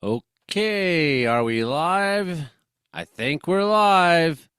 Okay, are we live? I think we're live.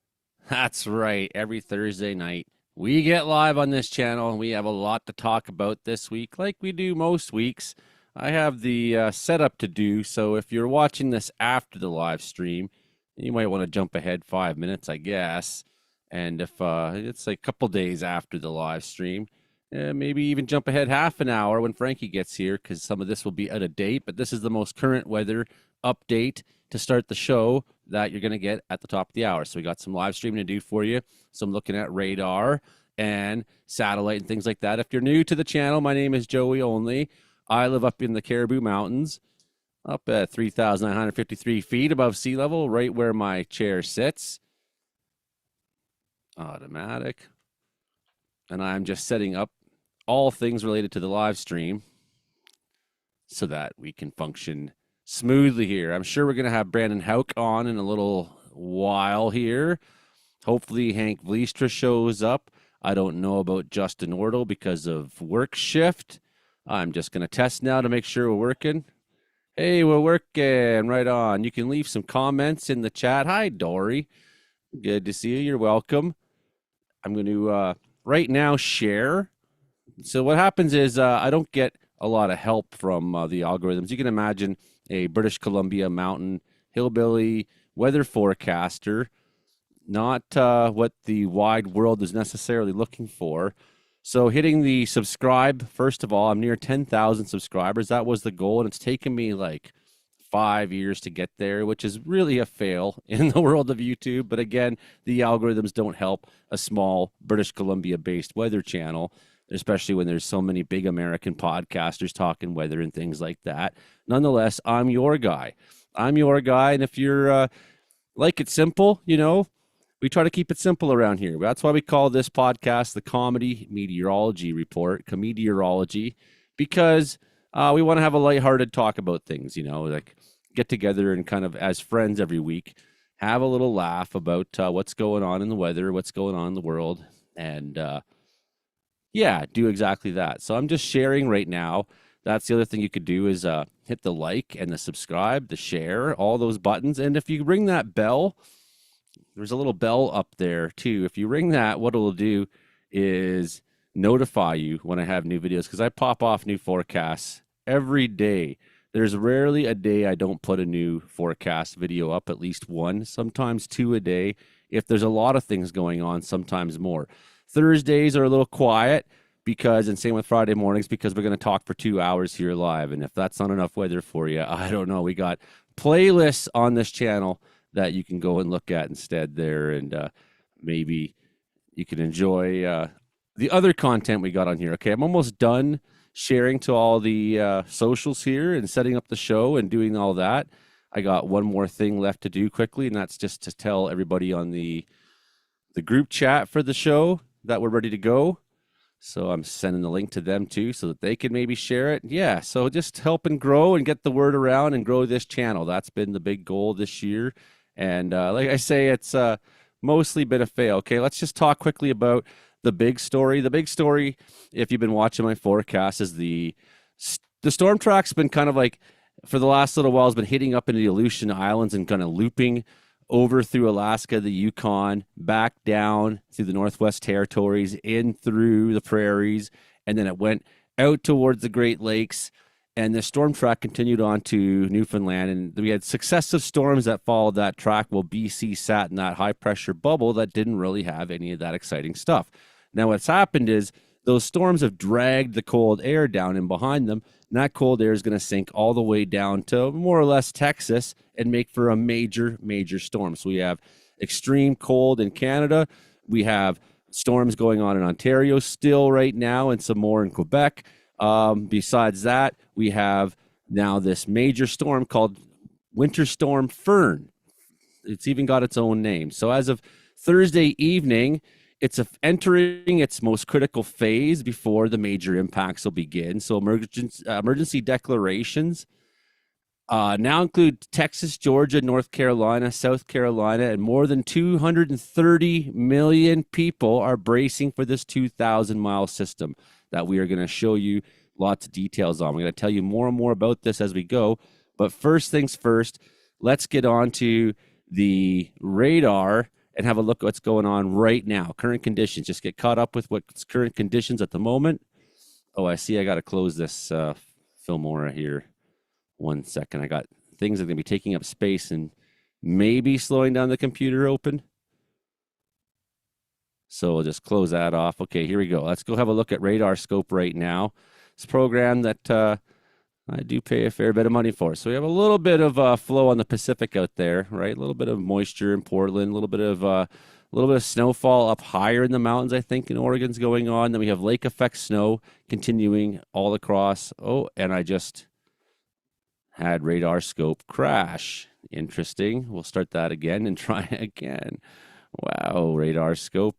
That's right. Every Thursday night, we get live on this channel, and we have a lot to talk about this week, like we do most weeks. I have the setup to do, so if you're watching this after the live stream, you might want to jump ahead 5 minutes, I guess. And if it's a couple days after the live stream, maybe even jump ahead half an hour when Frankie gets here, because some of this will be out of date. But this is the most current weather update to start the show that you're going to get at the top of the hour. So we got some live streaming to do for you. So I'm looking at radar and satellite and things like that. If you're new to the channel, my name is Joey Only. I live up in the Caribou Mountains, up at 3,953 feet above sea level, right where my chair sits. Automatic. And I'm just setting up all things related to the live stream so that we can function smoothly here. I'm sure we're going to have Brandon Hauk on in a little while here. Hopefully Hank Vliestra shows up. I don't know about Justin Ordle because of work shift. I'm just going to test now to make sure we're working. Hey, we're working. Right on. You can leave some comments in the chat. Hi, Dory. Good to see you. You're welcome. I'm going to right now share. So what happens is I don't get a lot of help from the algorithms. You can imagine a British Columbia mountain hillbilly weather forecaster, not what the wide world is necessarily looking for. So hitting the subscribe, first of all, I'm near 10,000 subscribers. That was the goal, and it's taken me like 5 years to get there, which is really a fail in the world of YouTube. But again, the algorithms don't help a small British Columbia-based weather channel, especially when there's so many big American podcasters talking weather and things like that. Nonetheless, I'm your guy. I'm your guy, and if you're like it simple, we try to keep it simple around here. That's why we call this podcast the Comedy Meteorology Report, Cometeorology, because we want to have a lighthearted talk about things, like get together and kind of as friends every week, have a little laugh about what's going on in the weather, what's going on in the world, and yeah, do exactly that. So I'm just sharing right now. That's the other thing you could do is hit the like and the subscribe, the share, all those buttons. And if you ring that bell, there's a little bell up there too. If you ring that, what it'll do is notify you when I have new videos, because I pop off new forecasts every day. There's rarely a day I don't put a new forecast video up, at least one, sometimes two a day. If there's a lot of things going on, sometimes more. Thursdays are a little quiet because, and same with Friday mornings, because we're going to talk for 2 hours here live. And if that's not enough weather for you, I don't know. We got playlists on this channel that you can go and look at instead there. And maybe you can enjoy the other content we got on here. Okay, I'm almost done sharing to all the socials here and setting up the show and doing all that. I got one more thing left to do quickly, and that's just to tell everybody on the group chat for the show that we're ready to go. So I'm sending the link to them too so that they can maybe share it. Yeah, so just help and grow and get the word around and grow this channel. That's been the big goal this year. And like I say, it's mostly been a fail. Okay, let's just talk quickly about the big story. The big story, if you've been watching my forecast, is the storm track's been kind of like, for the last little while, has been hitting up into the Aleutian Islands and kind of looping over through Alaska, the Yukon, back down through the Northwest Territories, in through the prairies, and then it went out towards the Great Lakes, and the storm track continued on to Newfoundland, and we had successive storms that followed that track while BC sat in that high-pressure bubble that didn't really have any of that exciting stuff. Now, what's happened is those storms have dragged the cold air down in behind them, and that cold air is going to sink all the way down to more or less Texas and make for a major, major storm. So we have extreme cold in Canada. We have storms going on in Ontario still right now, and some more in Quebec. Besides that, we have now this major storm called Winter Storm Fern. It's even got its own name. So as of Thursday evening, it's entering its most critical phase before the major impacts will begin. So emergency declarations now include Texas, Georgia, North Carolina, South Carolina, and more than 230 million people are bracing for this 2,000-mile system that we are going to show you lots of details on. We're going to tell you more and more about this as we go. But first things first, let's get on to the radar and have a look at what's going on right now. Current conditions. Just get caught up with what's current conditions at the moment. Oh, I see. I got to close this Filmora here. 1 second. I got things that are going to be taking up space and maybe slowing down the computer open. So we'll just close that off. Okay, here we go. Let's go have a look at radar scope right now. It's a program that I do pay a fair bit of money for. So we have a little bit of flow on the Pacific out there, right? A little bit of moisture in Portland, a little bit of snowfall up higher in the mountains, I think, in Oregon's going on. Then we have lake effect snow continuing all across. Oh, and I just had radar scope crash. Interesting. We'll start that again and try again. Wow, radar scope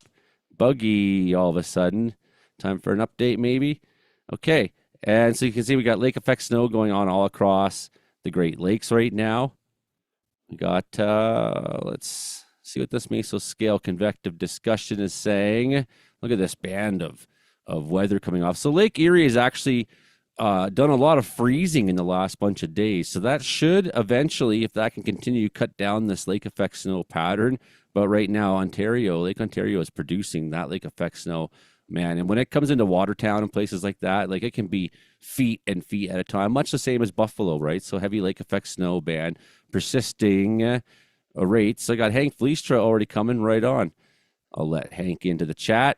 buggy all of a sudden. Time for an update, maybe. Okay. And so you can see we got lake effect snow going on all across the Great Lakes right now. We got, let's see what this mesoscale convective discussion is saying. Look at this band of weather coming off. So Lake Erie has actually done a lot of freezing in the last bunch of days. So that should eventually, if that can continue, cut down this lake effect snow pattern. But right now, Lake Ontario is producing that lake effect snow. Man, and when it comes into Watertown and places like that, like it can be feet and feet at a time, much the same as Buffalo, right? So heavy lake effect snow band persisting rates. So I got Hank Fleistra already coming right on. I'll let Hank into the chat.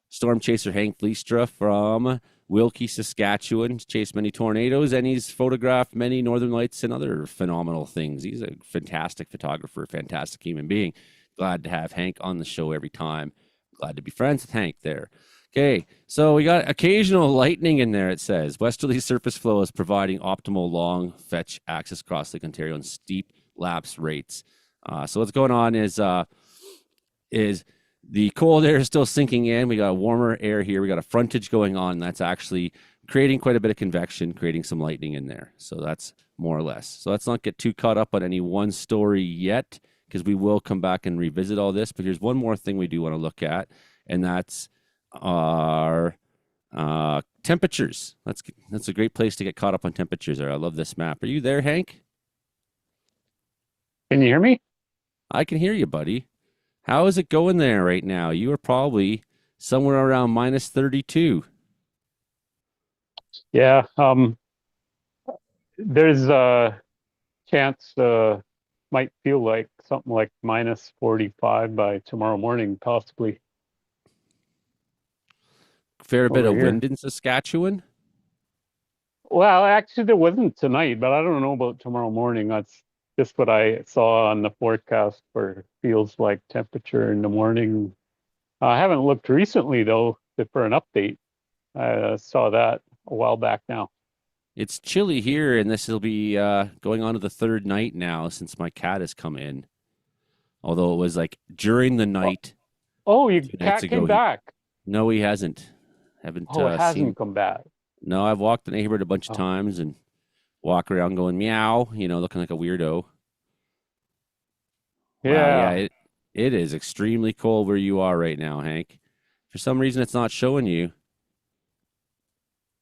Storm chaser Hank Fleistra from Wilkie, Saskatchewan. He's chased many tornadoes and he's photographed many northern lights and other phenomenal things. He's a fantastic photographer, fantastic human being. Glad to have Hank on the show every time. Glad to be friends with Hank there. Okay, so we got occasional lightning in there, it says. Westerly surface flow is providing optimal long fetch access across Lake Ontario and steep lapse rates. So what's going on is the cold air is still sinking in. We got warmer air here. We got a frontage going on. That's actually creating quite a bit of convection, creating some lightning in there. So that's more or less. So let's not get too caught up on any one story yet, because we will come back and revisit all this. But here's one more thing we do want to look at, and that's our temperatures. That's a great place to get caught up on temperatures there. I love this map. Are you there, Hank? Can you hear me? I can hear you, buddy. How is it going there right now? You are probably somewhere around minus 32. Yeah. There's a chance might feel like something like minus 45 by tomorrow morning, possibly. Fair bit Over of here. wind in Saskatchewan. Well, actually, there wasn't tonight, but I don't know about tomorrow morning. That's just what I saw on the forecast for feels like temperature in the morning. I haven't looked recently, though, for an update. I saw that a while back now. It's chilly here, and this will be going on to the third night now since my cat has come in. Although it was like during the night. Oh, your 2 nights cat ago. came back. No, he hasn't. Haven't Oh, it seen. hasn't come back. No, I've walked the neighborhood a bunch of Oh, times and walk around going meow, looking like a weirdo. Wow, yeah, yeah, it is extremely cold where you are right now, Hank. For some reason, it's not showing you.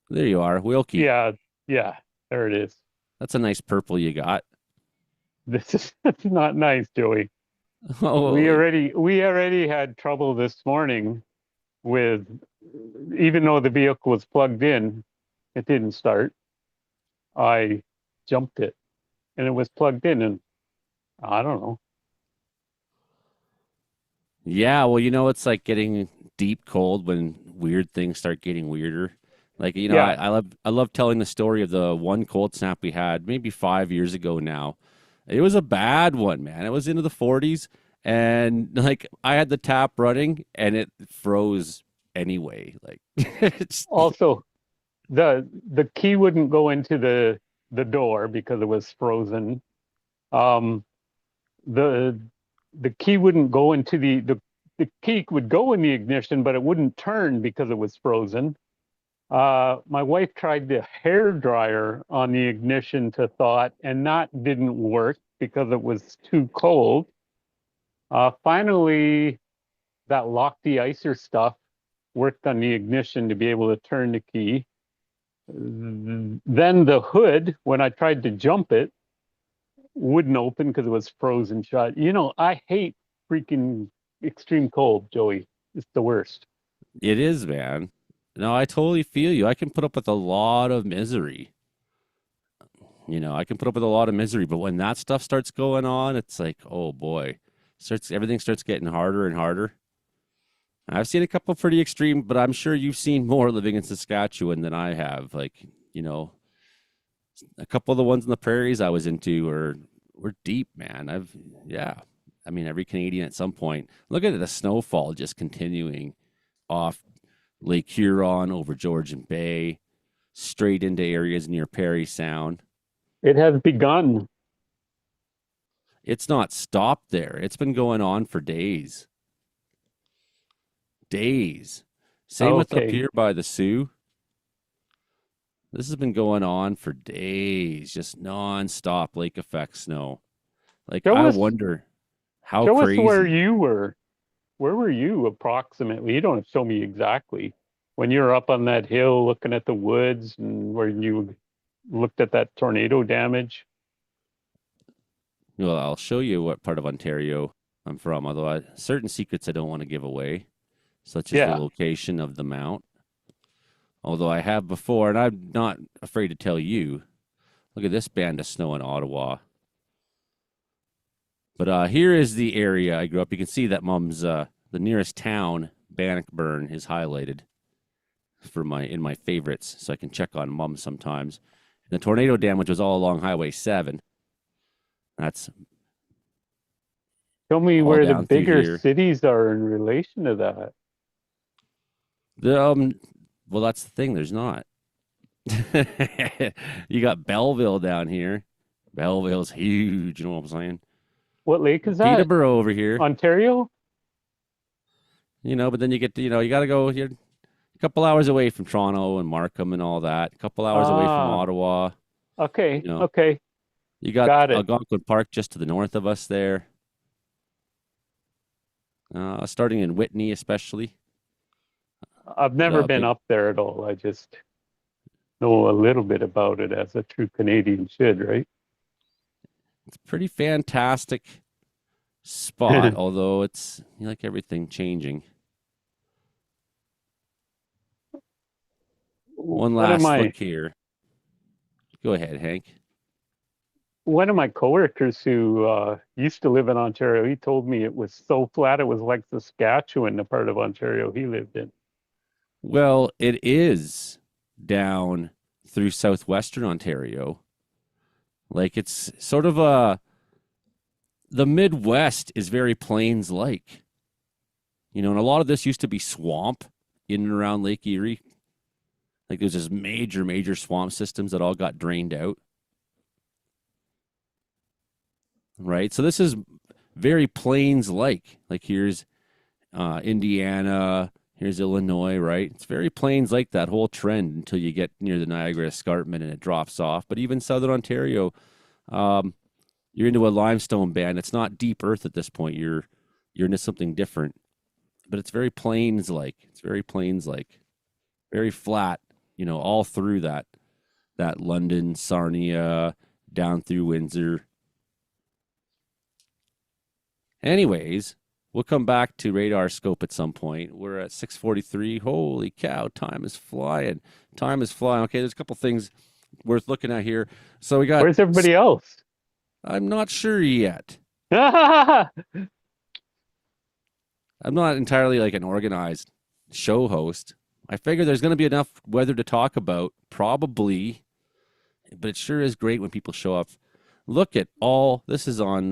There you are, Wilkie. yeah, yeah. There it is. That's a nice purple you got. This is that's not nice, Joey. Oh, We already had trouble this morning with, even though the vehicle was plugged in, it didn't start. I jumped it and it was plugged in, and I don't know. yeah. Well, it's like getting deep cold when weird things start getting weirder. Like, Yeah, I love telling the story of the one cold snap we had maybe 5 years ago now. It was a bad one, man. It was into the 40s, and like I had the tap running, and it froze anyway. Like, it's also the key wouldn't go into the door because it was frozen. Um, the the key wouldn't go into the key would go in the ignition, but it wouldn't turn because it was frozen. My wife tried the hair dryer on the ignition to thought, and that didn't work because it was too cold. Finally, that lock de-icer stuff worked on the ignition to be able to turn the key. Then the hood, when I tried to jump it, wouldn't open because it was frozen shut. I hate freaking extreme cold, Joey. It's the worst. It is, man. No, I totally feel you. I can put up with a lot of misery. I can put up with a lot of misery, but when that stuff starts going on, it's like, oh boy, everything starts getting harder and harder. I've seen a couple pretty extreme, but I'm sure you've seen more living in Saskatchewan than I have. Like, a couple of the ones in the prairies I was into were deep, man. Yeah. I mean, every Canadian at some point. Look at the snowfall just continuing off Lake Huron over Georgian Bay, straight into areas near Parry Sound. It has begun. It's not stopped there. It's been going on for days. Days. Same with up Okay. here by the Sioux. This has been going on for days, just non-stop lake effect snow. Like, Show I us, wonder how show us where crazy. you were. Where were you approximately? You don't have to show me exactly. When you're up on that hill looking at the woods and where you looked at that tornado damage. Well, I'll show you what part of Ontario I'm from, although certain secrets I don't want to give away, such as the Yeah. location of the mount. Although I have before, and I'm not afraid to tell you. Look at this band of snow in Ottawa. But here is the area I grew up. You can see that the nearest town, Bannockburn, is highlighted in my favorites, so I can check on Mum sometimes. And the tornado damage was all along Highway 7. That's Show me all where the down through bigger here. cities are in relation to that. The well, that's the thing. There's not. You got Belleville down here. Belleville's huge. You know what I'm saying? What lake is that? Peterborough over here. Ontario? But then you get to, you got to go here a couple hours away from Toronto and Markham and all that. A couple hours away from Ah, Ottawa. okay, You know, okay, you got got it. Algonquin Park just to the north of us there. Starting in Whitney, especially. I've But never been big, up there at all. I just know a little bit about it as a true Canadian should, right? it's a pretty fantastic spot. Although it's like everything changing. One One of last look my here. Go ahead, Hank. one of my coworkers who used to live in Ontario, he told me it was so flat it was like Saskatchewan, the part of Ontario he lived in. Well, it is down through southwestern Ontario. Like it's sort of the Midwest is very plains like. And a lot of this used to be swamp in and around Lake Erie. Like there's just major, major swamp systems that all got drained out. Right. So this is very plains like. Like here's Indiana, here's Illinois, right? It's very plains like that whole trend until you get near the Niagara Escarpment and it drops off. But even southern Ontario, um, you're into a limestone band. It's not deep earth at this point. You're into something different. But it's very plains like. It's very plains like. Very flat, all through that London, Sarnia, down through Windsor. Anyways, we'll come back to radar scope at some point. We're at 6:43. Holy cow, time is flying. Time is flying. Okay, there's a couple things worth looking at here. So we got Where's everybody else? I'm not sure yet. Well, I'm not entirely like an organized show host. I figure there's going to be enough weather to talk about, probably, but it sure is great when people show up. Look at all this is on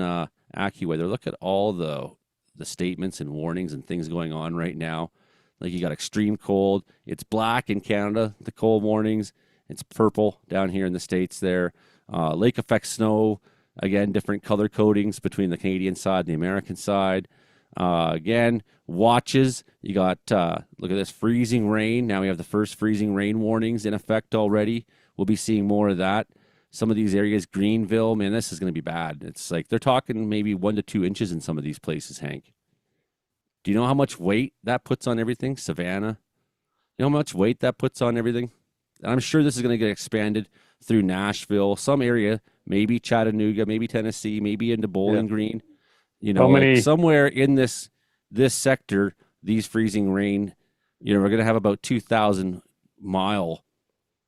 AccuWeather. Look at all the statements and warnings and things going on right now. Like you got extreme cold. It's black in Canada, the cold warnings. It's purple down here in the States there. Lake effect snow, again, different color codings between the Canadian side and the American side. Again, watches. You got, look at this, freezing rain. Now we have the first freezing rain warnings in effect already. We'll be seeing more of that. Some of these areas, Greenville, man, this is going to be bad. It's like they're talking maybe 1 to 2 inches in some of these places, Hank. Do you know how much weight that puts on everything? Savannah? You know how much weight that puts on everything? And I'm sure this is going to get expanded through Nashville, some area maybe Chattanooga, maybe Tennessee, maybe into Yeah. Bowling Green. How Like many? somewhere in this sector, these freezing rain, we're gonna have about 2,000 mile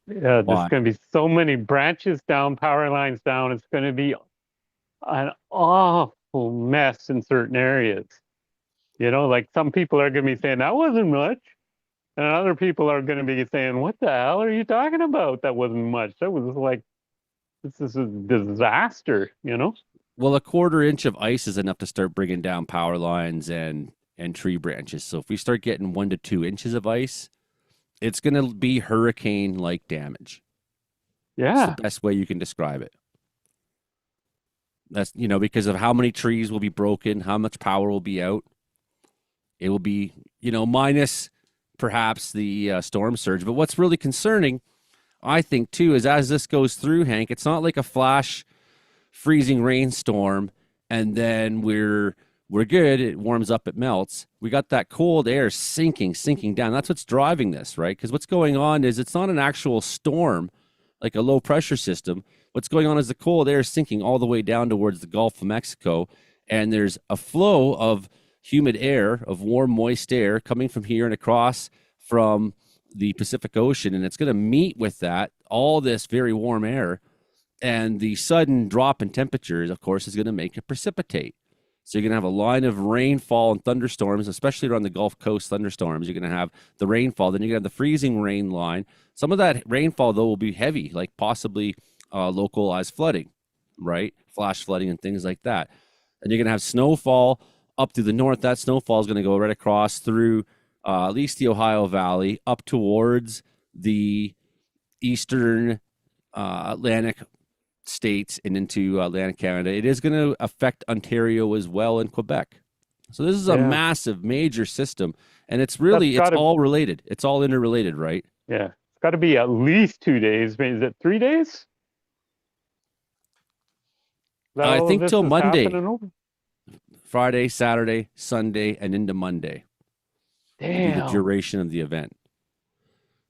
Yeah, there's wide. going to be so many branches down, power lines down. It's going to be an awful mess in certain areas. Like some people are going to be saying that wasn't much, and other people are going to be saying, "What the hell are you talking about? That wasn't much. That was like this is a disaster." Well, a quarter inch of ice is enough to start bringing down power lines and tree branches. So if we start getting 1 to 2 inches of ice, it's going to be hurricane like damage. It's the Yeah, best way you can describe it. That's, because of how many trees will be broken, how much power will be out. It will be, minus perhaps the storm surge. But what's really concerning, I think, too, is as this goes through, Hank, it's not like a flash freezing rainstorm and then we're good. It warms up, it melts. We got that cold air sinking down. That's what's driving this, right? Because what's going on is it's not an actual storm like a low pressure system. What's going on is the cold air sinking all the way down towards the Gulf of Mexico, and there's a flow of humid air, of warm, moist air coming from here and across from the Pacific Ocean, and it's going to meet with that all this very warm air, and the sudden drop in temperatures, of course, is going to make it precipitate. So you're going to have a line of rainfall and thunderstorms, especially around the Gulf Coast thunderstorms. You're going to have the rainfall. Then you're going to have the freezing rain line. Some of that rainfall, though, will be heavy, like possibly localized flooding, right? Flash flooding and things like that. And you're going to have snowfall up to the north. That snowfall is going to go right across through at least the Ohio Valley up towards the eastern Atlantic states and into Atlantic Canada. It is going to affect Ontario as well and Quebec. So this is a yeah. massive, major system, and it's That's really, it's got to all related. It's all interrelated, right? Yeah, it's got to be at least 2 days. Is it 3 days? Is that I all of think this till is Monday, happening over? Friday, Saturday, Sunday, and into Monday will be the Damn. duration of the event,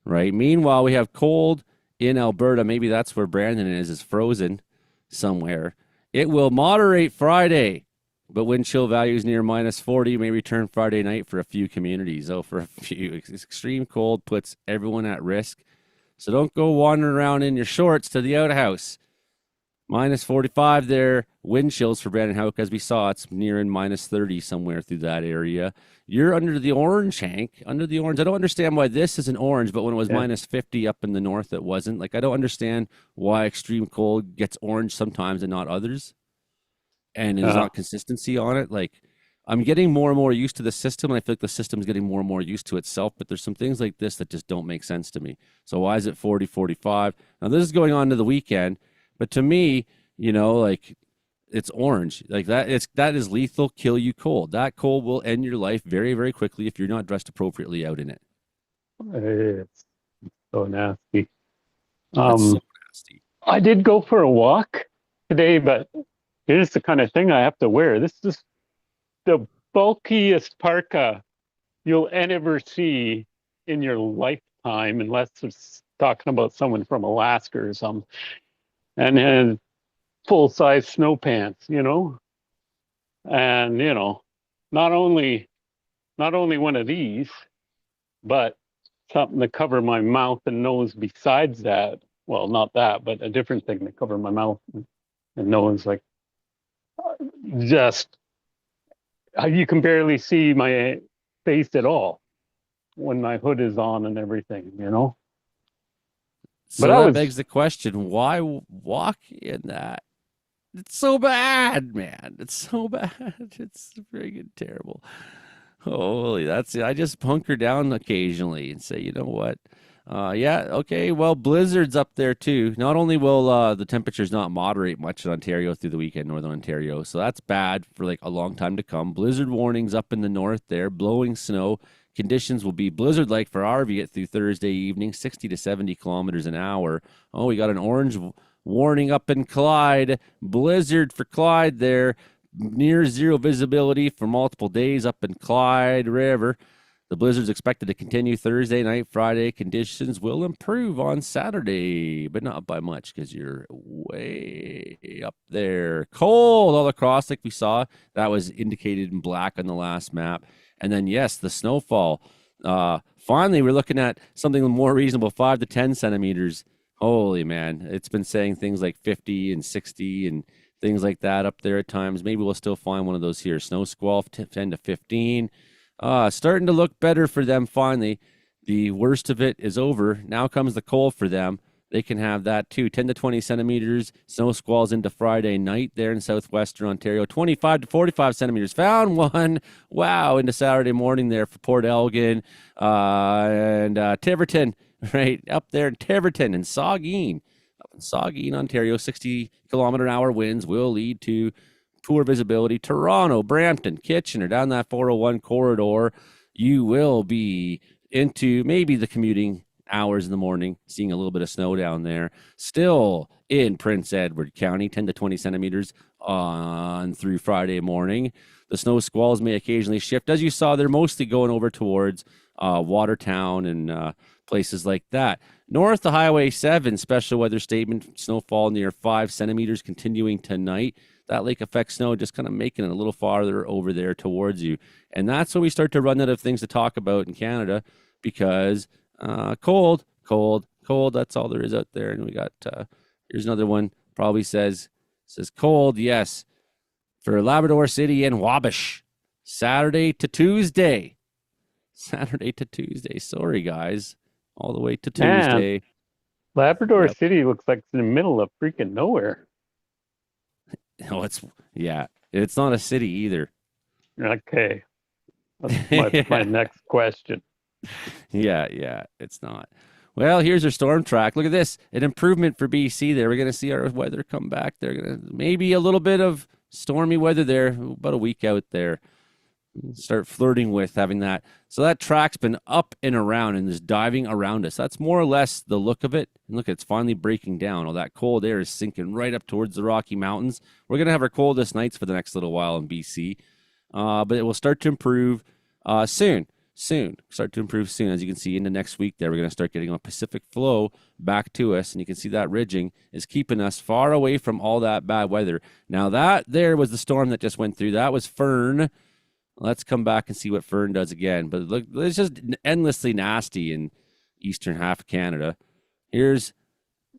right? Meanwhile, we have cold in Alberta. Maybe that's where Brandon is frozen somewhere. It will moderate Friday, but wind chill values near minus 40 may return Friday night for a few communities. Oh, for a few. Extreme cold puts everyone at risk. So don't go wandering around in your shorts to the outhouse. Minus 45 there. Wind chills for Brandon Houck, as we saw. It's nearing minus 30 somewhere through that area. You're under the orange, Hank. Under the orange. I don't understand why this is an orange, but when it was Yeah. minus 50 up in the north, it wasn't. Like, I don't understand why extreme cold gets orange sometimes and not others. And there's Uh, not consistency on it. Like, I'm getting more and more used to the system, and I feel like the system's getting more and more used to itself. But there's some things like this that just don't make sense to me. So why is it 40, 45? Now, this is going on to the weekend. But to me, like it's orange. Like that is lethal, kill you cold. That cold will end your life very, very quickly if you're not dressed appropriately out in it. it's so nasty. That's so Um, nasty. I did go for a walk today, but here's the kind of thing I have to wear. This is the bulkiest parka you'll ever see in your lifetime, unless it's talking about someone from Alaska or something, and full size snow pants. And not only one of these, but something to cover my mouth and nose besides that. Well, not that, but a different thing to cover my mouth and nose. Like just you can barely see my face at all when my hood is on and everything. But So I that was begs the question, why walk in that? It's so bad, man. It's so bad. It's friggin' terrible. Holy, that's it. I just hunker down occasionally and say, you know what? Yeah, okay. Well, blizzards up there too. Not only will the temperatures not moderate much in Ontario through the weekend, Northern Ontario, so that's bad for like a long time to come. Blizzard warnings up in the north there, blowing snow. Conditions will be blizzard-like for our get through Thursday evening, 60 to 70 kilometers an hour. Oh, we got an orange warning up in Clyde. Blizzard for Clyde there. Near zero visibility for multiple days up in Clyde River. The blizzard's expected to continue Thursday night, Friday. Conditions will improve on Saturday, but not by much because you're way up there. Cold all across, like we saw. That was indicated in black on the last map. And then, yes, the snowfall. Finally, we're looking at something more reasonable, 5 to 10 centimeters. Holy man, it's been saying things like 50 and 60 and things like that up there at times. Maybe we'll still find one of those here. Snow squall, 10 to 15. Starting to look better for them finally. The worst of it is over. Now comes the cold for them. They can have that too. 10 to 20 centimeters. Snow squalls into Friday night there in southwestern Ontario. 25 to 45 centimeters. Found one. Wow. Into Saturday morning there for Port Elgin and Tiverton, right up there in Tiverton and Saugeen. Up in Saugeen, Ontario, 60-kilometer-an-hour winds will lead to poor visibility. Toronto, Brampton, Kitchener, down that 401 corridor, you will be into maybe the commuting hours in the morning, seeing a little bit of snow down there. Still in Prince Edward County, 10 to 20 centimeters on through Friday morning. The snow squalls may occasionally shift. As you saw, they're mostly going over towards Watertown and places like that. North of Highway 7, special weather statement, snowfall near 5 centimeters continuing tonight. That lake effect snow just kind of making it a little farther over there towards you. And that's when we start to run out of things to talk about in Canada because cold. That's all there is out there. And we got, here's another one, probably says cold, yes, for Labrador City and Wabash. Saturday to Tuesday. Sorry, guys. All the way to Tuesday. Man, Labrador City looks like it's in the middle of freaking nowhere. Oh, it's not a city either. Okay. That's my next question. Yeah, it's not. Well, here's our storm track. Look at this. An improvement for BC there. We're going to see our weather come back. They're going to maybe a little bit of stormy weather there, about a week out there. Start flirting with having that. So that track's been up and around and is diving around us. That's more or less the look of it. And look, it's finally breaking down. All that cold air is sinking right up towards the Rocky Mountains. We're going to have our coldest nights for the next little while in BC. But it will start to improve soon. Start to improve soon. As you can see, into next week there, we're going to start getting a Pacific flow back to us. And you can see that ridging is keeping us far away from all that bad weather. Now that there was the storm that just went through. That was Fern. Let's come back and see what Fern does again. But look, it's just endlessly nasty in eastern half of Canada. Here's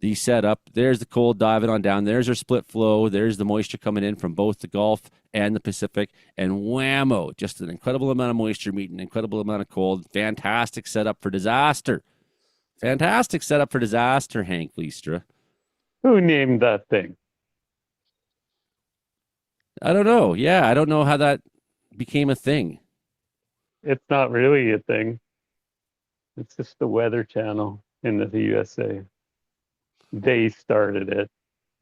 the setup. There's the cold diving on down. There's our split flow. There's the moisture coming in from both the Gulf and the Pacific. And whammo, just an incredible amount of moisture meeting an incredible amount of cold. Fantastic setup for disaster. Hank Leistra. Who named that thing? I don't know. Yeah, I don't know how that became a thing. It's not really a thing. It's just the Weather Channel in the USA. They started it.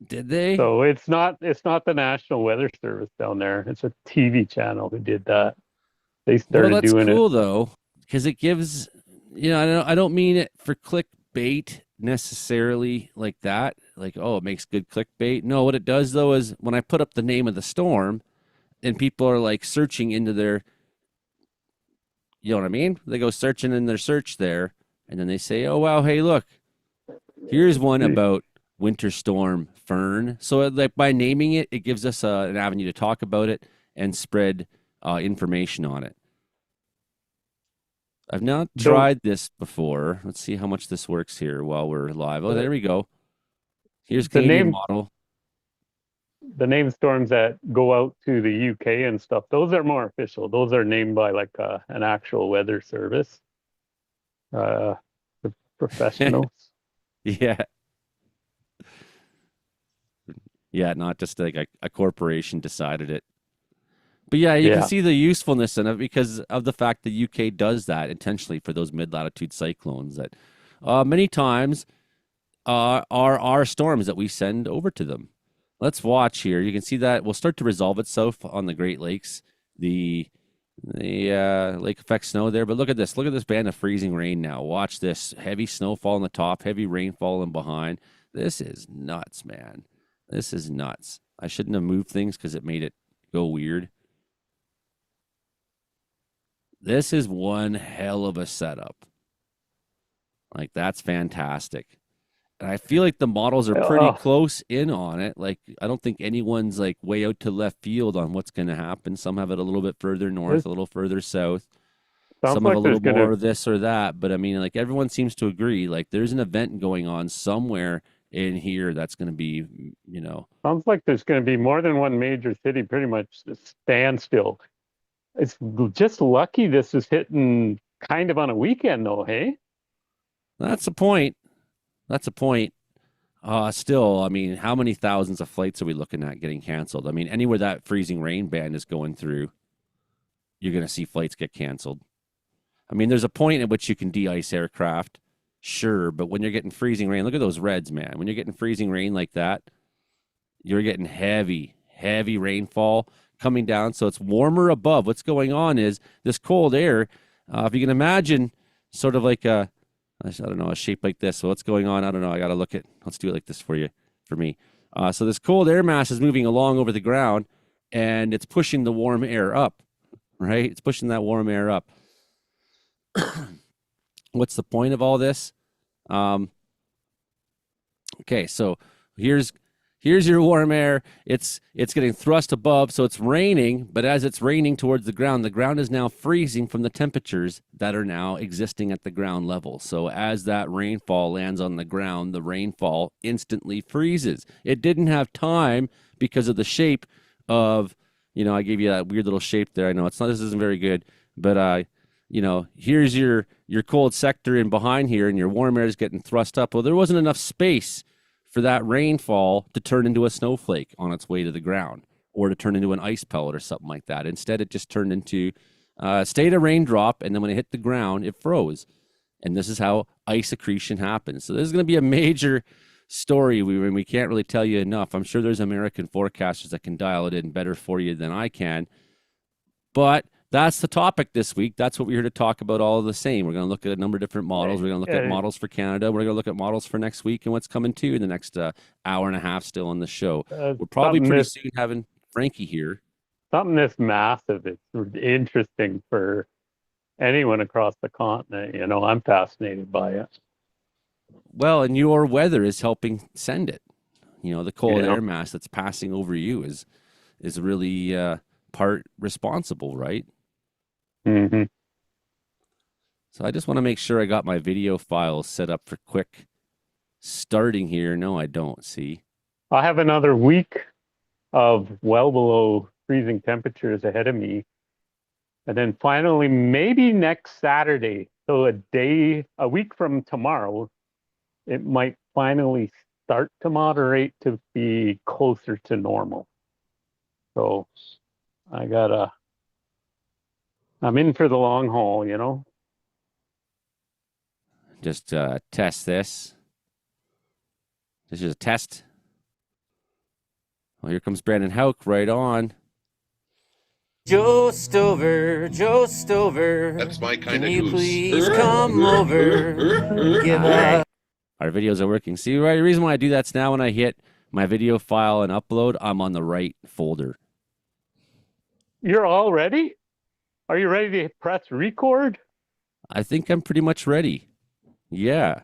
Did they? So it's not the National Weather Service down there. It's a TV channel who did that. They started doing it. Well, that's cool though, because it gives, I don't mean it for clickbait necessarily like that. Like, oh, it makes good clickbait. No, what it does though is when I put up the name of the storm, and people are like searching into their, you know what I mean? They go searching in their search there, and then they say, oh, wow, hey, look, here's one about Winter Storm Fern. So like by naming it, it gives us an avenue to talk about it and spread information on it. I've not tried this before. Let's see how much this works here while we're live. Oh, there we go. Here's Canadian model. The name storms that go out to the UK and stuff, those are more official. Those are named by like an actual weather service. The professionals. Yeah, not just like a corporation decided it. But yeah, you can see the usefulness in it because of the fact the UK does that intentionally for those mid-latitude cyclones that many times are our storms that we send over to them. Let's watch here. You can see that will start to resolve itself on the Great Lakes, the lake effect snow there. But look at this. Look at this band of freezing rain now. Watch this. Heavy snowfall on the top, heavy rainfall in behind. This is nuts, man. This is nuts. I shouldn't have moved things because it made it go weird. This is one hell of a setup. Like, that's fantastic. And I feel like the models are pretty Oh, close in on it. Like, I don't think anyone's like way out to left field on what's going to happen. Some have it a little bit further north, this a little further south. sounds Some have a like little there's more gonna of this or that. But I mean, like, everyone seems to agree. Like, there's an event going on somewhere in here that's going to be, sounds like there's gonna be more than one major city pretty much standstill. It's just lucky this is hitting kind of on a weekend though, hey? that's a point. That's a point. Still, I mean, how many thousands of flights are we looking at getting canceled? I mean, anywhere that freezing rain band is going through, you're going to see flights get canceled. I mean, there's a point at which you can de-ice aircraft, sure, but when you're getting freezing rain, look at those reds, man. When you're getting freezing rain like that, you're getting heavy, heavy rainfall coming down. So it's warmer above. What's going on is this cold air, if you can imagine sort of like I don't know, a shape like this. So what's going on? I don't know. I got to look at, let's do it like this for me. So this cold air mass is moving along over the ground and it's pushing the warm air up, right? It's pushing that warm air up. What's the point of all this? Okay, so here's your warm air. It's getting thrust above, so it's raining, but as it's raining towards the ground is now freezing from the temperatures that are now existing at the ground level. So as that rainfall lands on the ground, the rainfall instantly freezes. It didn't have time because of the shape of, I gave you that weird little shape there. I know this isn't very good, but here's your cold sector in behind here, and your warm air is getting thrust up. Well, there wasn't enough space for that rainfall to turn into a snowflake on its way to the ground, or to turn into an ice pellet or something like that. Instead, it just turned into stayed a raindrop, and then when it hit the ground, it froze. And this is how ice accretion happens. So this is going to be a major story. We can't really tell you enough. I'm sure there's American forecasters that can dial it in better for you than I can. But that's the topic this week. That's what we're here to talk about, all of the same. We're going to look at a number of different models. We're going to look at models for Canada. We're going to look at models for next week and what's coming to in the next hour and a half still on the show. We're probably pretty soon having Frankie here. Something this massive, it's interesting for anyone across the continent. I'm fascinated by it. Well, and your weather is helping send it. The cold air mass that's passing over you is really part responsible, right? Mm-hmm. So I just want to make sure I got my video files set up for quick starting here. No, I don't. See, I have another week of well below freezing temperatures ahead of me. And then finally, maybe next Saturday, so a week from tomorrow, it might finally start to moderate to be closer to normal. So I'm in for the long haul, Just test this. This is a test. Well, here comes Brandon Hauk right on. Joe Stover. That's my kind Can of you goose. please come over? Give us. Our videos are working. See, right? The reason why I do that's now when I hit my video file and upload, I'm on the right folder. You're all ready? Are you ready to press record? I think I'm pretty much ready. Yeah.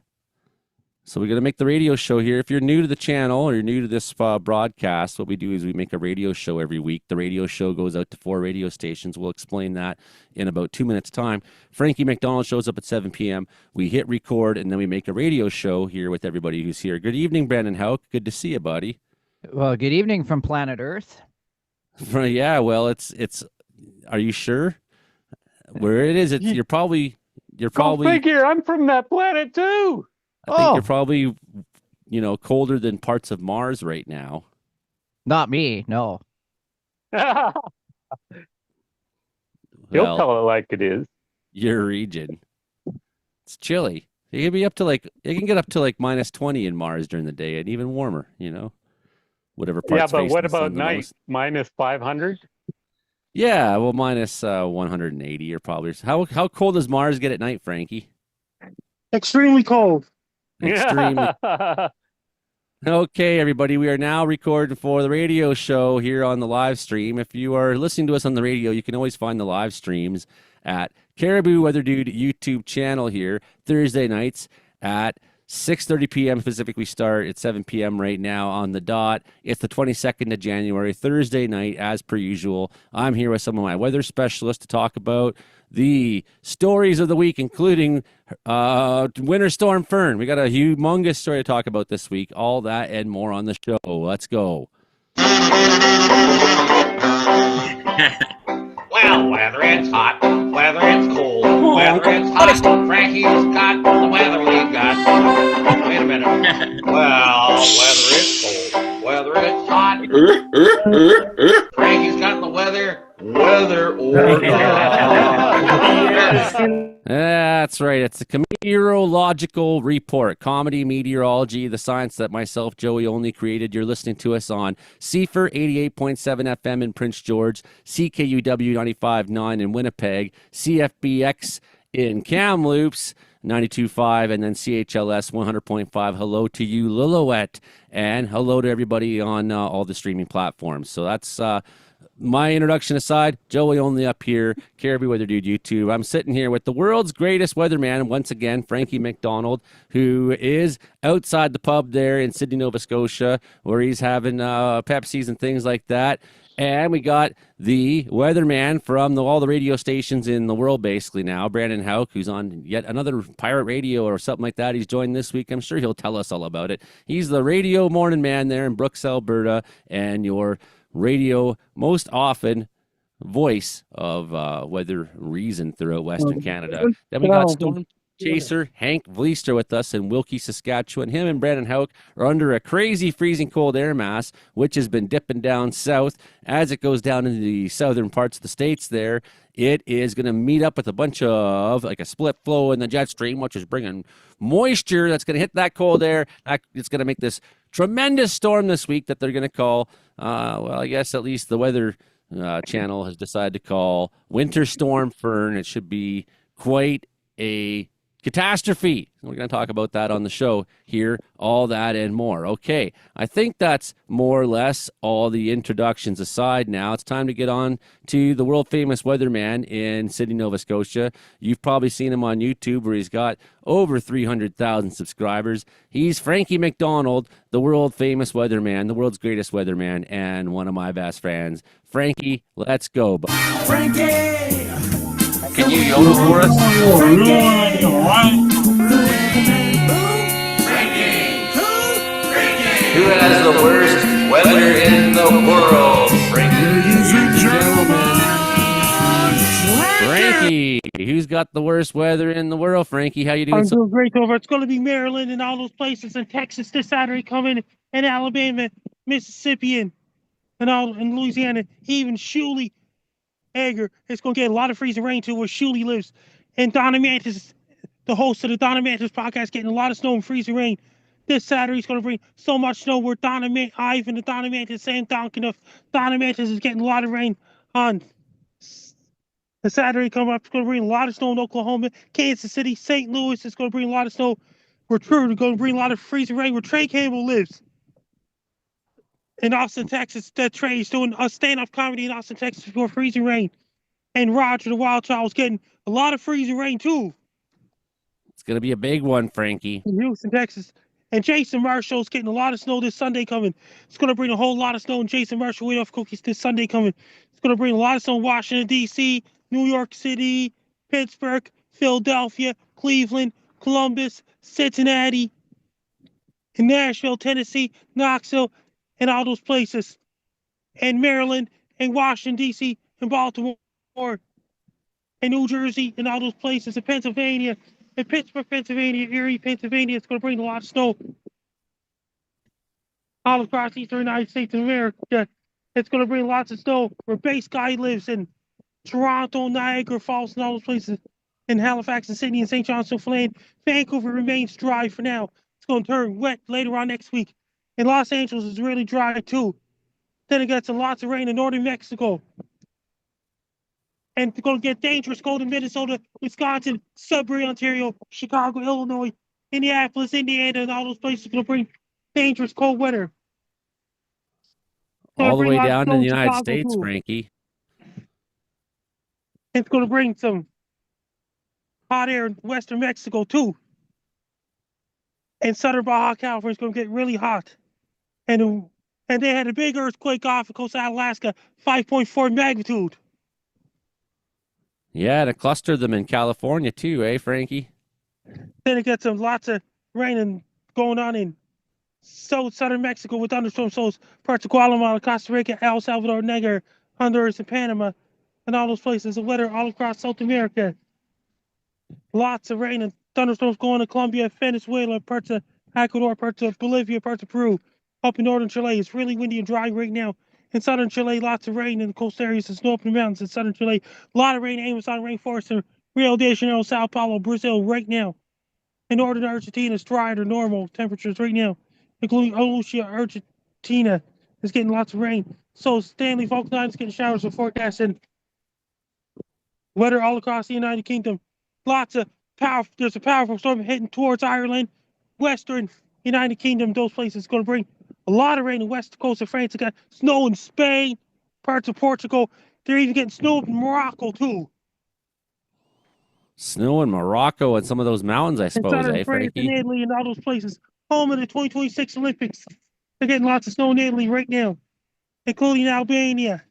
So we're going to make the radio show here. If you're new to the channel or you're new to this broadcast, what we do is we make a radio show every week. The radio show goes out to 4 radio stations. We'll explain that in about 2 minutes' time. Frankie McDonald shows up at 7 p.m. We hit record, and then we make a radio show here with everybody who's here. Good evening, Brandon Hauk. Good to see you, buddy. Well, good evening from planet Earth. Yeah, well, it's. Are you sure? Where it is, you're probably. Go figure. I'm from that planet too. I think you're probably, colder than parts of Mars right now. Not me, no. He'll tell it like it is. Your region. It's chilly. It can be up to it can get up to like minus 20 in Mars during the day and even warmer, whatever parts. Yeah, but what about night? Minus 500? Yeah, well, minus 180 or probably. How cold does Mars get at night, Frankie? Extremely cold. Extremely. Okay, everybody, we are now recording for the radio show here on the live stream. If you are listening to us on the radio, you can always find the live streams at Caribou Weather Dude YouTube channel here. Thursday nights at 6:30 p.m. Pacific. We start at 7 p.m. right now on the dot. It's the 22nd of January, Thursday night, as per usual. I'm here with some of my weather specialists to talk about the stories of the week, including Winter Storm Fern. We got a humongous story to talk about this week. All that and more on the show. Let's go. Well, whether it's hot, whether it's cold, whether it's hot, Frankie's got the weather we got. Wait a minute. Well, whether it's cold, whether it's hot, Frankie's got the weather or not. That's right. It's a meteorological report, comedy meteorology, the science that myself, Joey, only created. You're listening to us on CFR 88.7 FM in Prince George, CKUW 95.9 in Winnipeg, CFBX in Kamloops, 92.5, and then CHLS 100.5. Hello to you, Lillooet, and hello to everybody on all the streaming platforms. So that's my introduction aside, Joey only up here, Caribou Weather Dude YouTube. I'm sitting here with the world's greatest weatherman, once again, Frankie McDonald, who is outside the pub there in Sydney, Nova Scotia, where he's having Pepsis and things like that. And we got the weatherman from all the radio stations in the world, basically now, Brandon Hauk, who's on yet another pirate radio or something like that. He's joined this week. I'm sure he'll tell us all about it. He's the radio morning man there in Brooks, Alberta, and your radio most often voice of weather reason throughout Western Canada. Then we got storm chaser Hank Vleister with us in Wilkie, Saskatchewan. Him and Brandon Hauk are under a crazy freezing cold air mass, which has been dipping down south. As it goes down into the southern parts of the states there, it is going to meet up with a bunch of, like a split flow in the jet stream, which is bringing moisture that's going to hit that cold air. It's going to make this tremendous storm this week that they're going to call, well, I guess at least the weather channel has decided to call Winter Storm Fern. It should be quite a catastrophe. We're going to talk about that on the show here, all that and more. Okay, I think that's more or less all the introductions aside now. It's time to get on to the world-famous weatherman in Sydney, Nova Scotia. You've probably seen him on YouTube where he's got over 300,000 subscribers. He's Frankie McDonald, the world-famous weatherman, the world's greatest weatherman, and one of my best friends. Frankie, let's go. Frankie! Can you yodel for us? Who has the worst weather in the world, Frankie, who's got the worst weather in the world? Frankie, how you doing? I'm doing great over. It's going to be Maryland and all those places, and Texas this Saturday coming, and Alabama, Mississippi, and all in Louisiana. Even Shuley Egger is going to get a lot of freezing rain too, where Shuley lives. And Donna Mantis, the host of the Donna Mantis podcast, getting a lot of snow and freezing rain. This Saturday is going to bring so much snow where Ivan, the Donna Mantis, Sam Donkin of Donna Mantis is getting a lot of rain on the Saturday coming up. It's going to bring a lot of snow in Oklahoma, Kansas City, St. Louis. It's going to bring a lot of snow. We're going to bring a lot of freezing rain where Trey Campbell lives. In Austin, Texas, that Trey is doing a stand-up comedy in Austin, Texas for freezing rain. And Roger the Wild Child is getting a lot of freezing rain too. It's going to be a big one, Frankie. In Houston, Texas. And Jason Marshall's getting a lot of snow this Sunday coming. It's going to bring a whole lot of snow. And Jason Marshall way off cookies this Sunday coming. It's going to bring a lot of snow in Washington, D.C., New York City, Pittsburgh, Philadelphia, Cleveland, Columbus, Cincinnati, and Nashville, Tennessee, Knoxville, and all those places. And Maryland, and Washington, D.C., and Baltimore, and New Jersey, and all those places. And Pennsylvania, and Pittsburgh, Pennsylvania, Erie, Pennsylvania. It's going to bring a lot of snow all across the eastern United States of America. It's going to bring lots of snow where Base Guy lives in Toronto, Niagara Falls, and all those places. In Halifax and Sydney and St. John's, Newfoundland. Vancouver remains dry for now. It's going to turn wet later on next week. And Los Angeles is really dry too. Then it gets lots of rain in northern Mexico. And it's going to get dangerous cold in Minnesota, Wisconsin, Sudbury, Ontario, Chicago, Illinois, Indianapolis, Indiana, and all those places are going to bring dangerous cold weather. All the way down in the United States, Frankie. It's going to bring some hot air in western Mexico too. And southern Baja California is going to get really hot. And they had a big earthquake off the coast of Alaska, 5.4 magnitude. Yeah, to cluster them in California too, eh, Frankie? Then it gets some lots of rain and going on in southern Mexico with thunderstorms, so parts of Guatemala, Costa Rica, El Salvador, Niger, Honduras, and Panama, and all those places. The weather all across South America. Lots of rain and thunderstorms going to Colombia, Venezuela, parts of Ecuador, parts of Bolivia, parts of Peru, up in northern Chile. It's really windy and dry right now. In southern Chile, lots of rain in the coast areas and snow up in the mountains. In southern Chile, a lot of rain in Amazon rainforest in Rio de Janeiro, Sao Paulo, Brazil right now. In northern Argentina, it's dry under normal temperatures right now, including Andalusia, Argentina is getting lots of rain. So Stanley Falkland Islands getting showers and forecasting weather all across the United Kingdom. Lots of there's a powerful storm heading towards Ireland, western United Kingdom. Those places going to bring a lot of rain. The west coast of France. They got snow in Spain, parts of Portugal. They're even getting snow in Morocco too. Snow in Morocco and some of those mountains, I In suppose, southern eh, France and Frankie? Italy and all those places. Home of the 2026 Olympics. They're getting lots of snow in Italy right now, including Albania.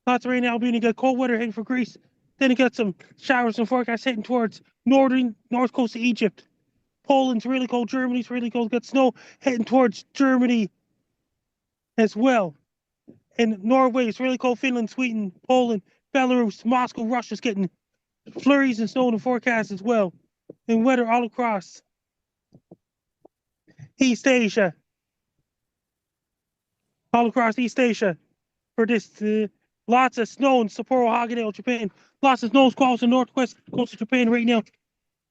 Lots of rain in Albania. Got cold weather heading for Greece. Then you got some showers and forecasts heading towards north coast of Egypt. Poland's really cold. Germany's really cold. Got snow heading towards Germany as well. And Norway is really cold. Finland, Sweden, Poland, Belarus, Moscow, Russia's getting flurries and snow in the forecast as well. And weather all across East Asia. All across East Asia for this. Lots of snow in Sapporo, Hokkaido, Japan. Lots of snow squalls in northwest coast of Japan right now.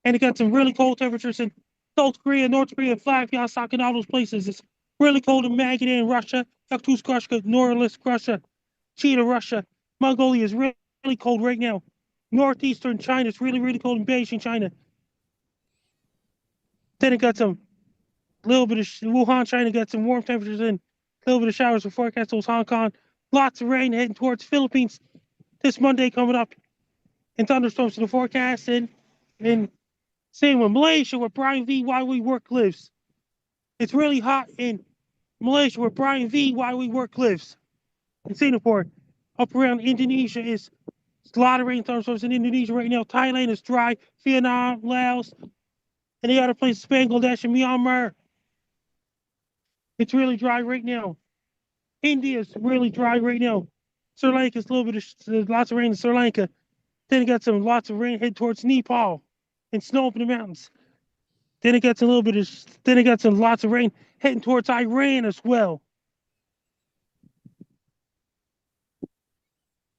And it got some really cold temperatures in South Korea, North Korea, Vladivostok, and all those places. It's really cold in Magadan, Russia, Yakutsk, Russia, Norilsk, Russia, Chita, Russia. Mongolia is really, really cold right now. Northeastern China is really, really cold in Beijing, China. Then it got some little bit of Wuhan, China got some warm temperatures in, a little bit of showers for forecast. Those Hong Kong, lots of rain heading towards Philippines this Monday coming up, and thunderstorms in the forecast. And same with Malaysia, where Brian V. Why We Work lives. It's really hot in Malaysia, where Brian V. Why We Work lives. In Singapore, up around Indonesia is a lot of rain thunderstorms in Indonesia right now. Thailand is dry. Vietnam, Laos, and the other places, Bangladesh and Myanmar. It's really dry right now. India is really dry right now. Sri Lanka is a little bit of lots of rain in Sri Lanka. Then it got some lots of rain head towards Nepal and snow up in the mountains. Then it got some lots of rain heading towards Iran as well.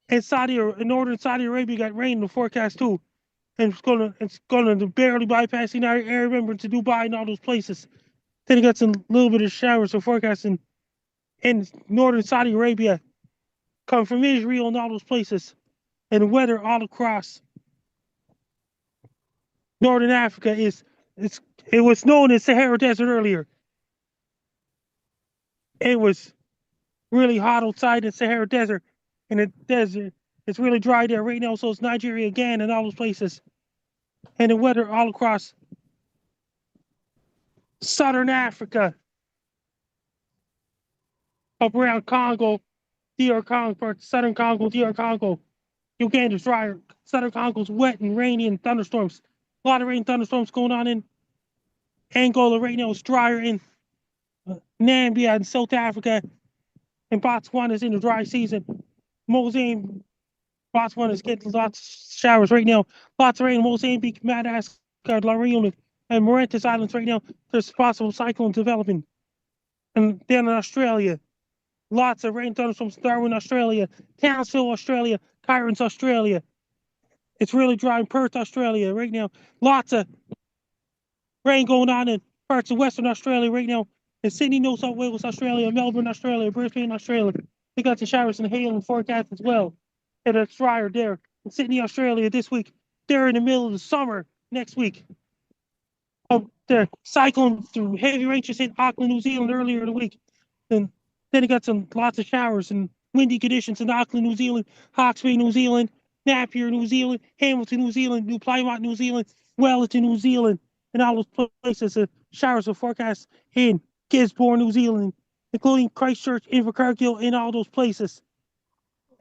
And northern Saudi Arabia got rain in the forecast too. And it's gonna barely bypass the United Arab Emirates to Dubai and all those places. Then it got some little bit of showers or forecasting in northern Saudi Arabia, coming from Israel and all those places. And weather all across northern Africa it was known as Sahara Desert earlier. It was really hot outside in Sahara Desert. In the desert, it's really dry there right now. So it's Nigeria again and all those places. And the weather all across southern Africa, up around Congo, DR Congo, southern Congo, DR Congo. Uganda's drier. Southern Congo's wet and rainy and thunderstorms. A lot of rain thunderstorms going on in Angola right now. It's drier in Namibia and South Africa. And Botswana's in the dry season. Mozambique, Botswana's getting lots of showers right now. Lots of rain in Mozambique, Madagascar, La Reunion, and Mauritius Islands right now. There's possible cyclone developing. And then in Australia, lots of rain thunderstorms in Darwin, Australia, Townsville, Australia, Cairns, Australia. It's really dry in Perth, Australia right now. Lots of rain going on in parts of Western Australia right now. In Sydney, New South Wales, Australia, Melbourne, Australia, Brisbane, Australia. They got the showers and hail and forecast as well. And it's drier there. In Sydney, Australia this week. They're in the middle of the summer next week. The cyclone through heavy rain just hit Auckland, New Zealand earlier in the week. And then it got lots of showers and windy conditions in Auckland, New Zealand, Hawke's Bay, New Zealand, Napier, New Zealand, Hamilton, New Zealand, New Plymouth, New Zealand, Wellington, New Zealand, and all those places. Showers are forecast in Gisborne, New Zealand, including Christchurch, Invercargill, and all those places.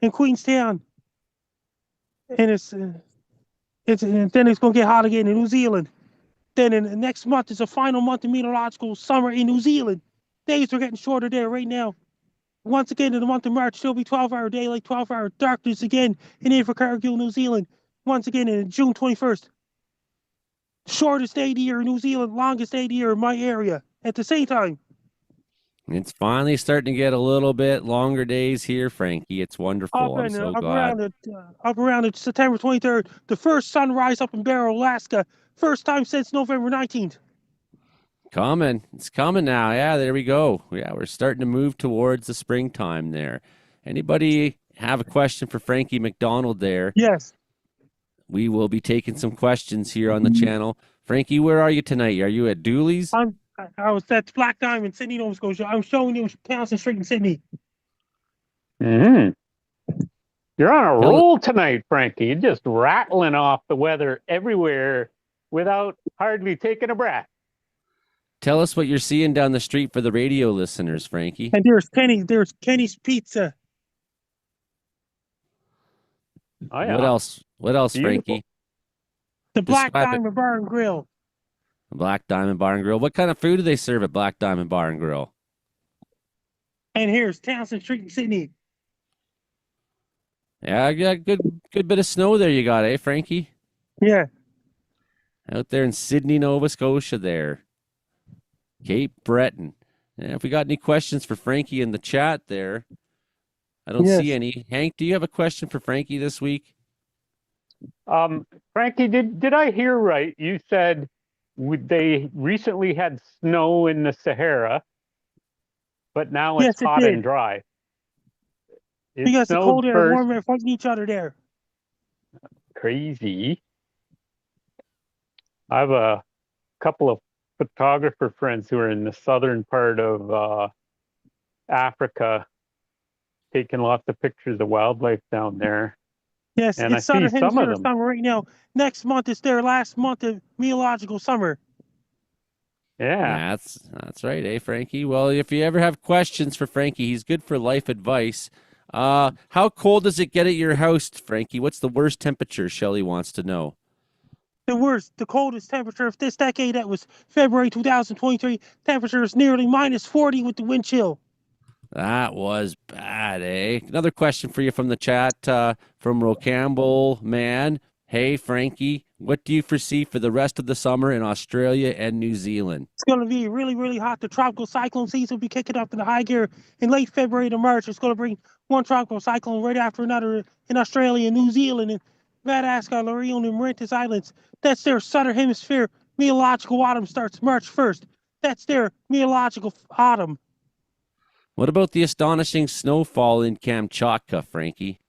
In Queenstown. And and then it's going to get hot again in New Zealand. Then in the next month is the final month of meteorological summer in New Zealand. Days are getting shorter there right now. Once again, in the month of March, there'll be 12-hour daylight, 12-hour darkness again in Invercargill, New Zealand. Once again, in June 21st. Shortest day of the year in New Zealand, longest day of the year in my area at the same time. It's finally starting to get a little bit longer days here, Frankie. It's wonderful. I'm so glad. Up around it, September 23rd, the first sunrise up in Barrow, Alaska. First time since November 19th. Coming. It's coming now. Yeah, there we go. Yeah, we're starting to move towards the springtime there. Anybody have a question for Frankie McDonald there? Yes. We will be taking some questions here on the channel. Frankie, where are you tonight? Are you at Dooley's? I was at Black Diamond, Sydney, Nova Scotia. I'm showing you Townsend Street in Sydney. Mm. You're on a roll tonight, Frankie. You're just rattling off the weather everywhere without hardly taking a breath. Tell us what you're seeing down the street for the radio listeners, Frankie. And there's Kenny's Pizza. Oh, yeah. What else? What else, Beautiful. Frankie? The Black Describe it. Diamond Bar and Grill. Black Diamond Bar and Grill. What kind of food do they serve at Black Diamond Bar and Grill? And here's Townsend Street in Sydney. Yeah, I got good bit of snow there you got, eh, Frankie? Yeah. Out there in Sydney, Nova Scotia there. Cape Breton. And if we got any questions for Frankie in the chat there, I don't see any. Hank, do you have a question for Frankie this week? Frankie, did I hear right? You said they recently had snow in the Sahara, but now it's hot and dry. Because the cold air and warm air fighting each other there. Crazy. I have a couple of photographer friends who are in the southern part of Africa, taking lots of pictures of wildlife down there. Yes, and it's Southern Hemisphere summer right now. Next month is their last month of meteorological summer. Yeah. That's right, eh, Frankie? Well, if you ever have questions for Frankie, he's good for life advice. How cold does it get at your house, Frankie? What's the worst temperature? Shelley wants to know. The coldest temperature of this decade, that was February 2023. Temperature is nearly -40 with the wind chill. That was bad, eh? Another question for you from the chat from Rocamble, man. Hey, Frankie, what do you foresee for the rest of the summer in Australia and New Zealand? It's going to be really, really hot. The tropical cyclone season will be kicking up in the high gear in late February to March. It's going to bring one tropical cyclone right after another in Australia and New Zealand and Madagascar, La Réunion, and Mauritius Islands. That's their Southern Hemisphere meteorological autumn starts March 1st. That's their meteorological autumn. What about the astonishing snowfall in Kamchatka, Frankie?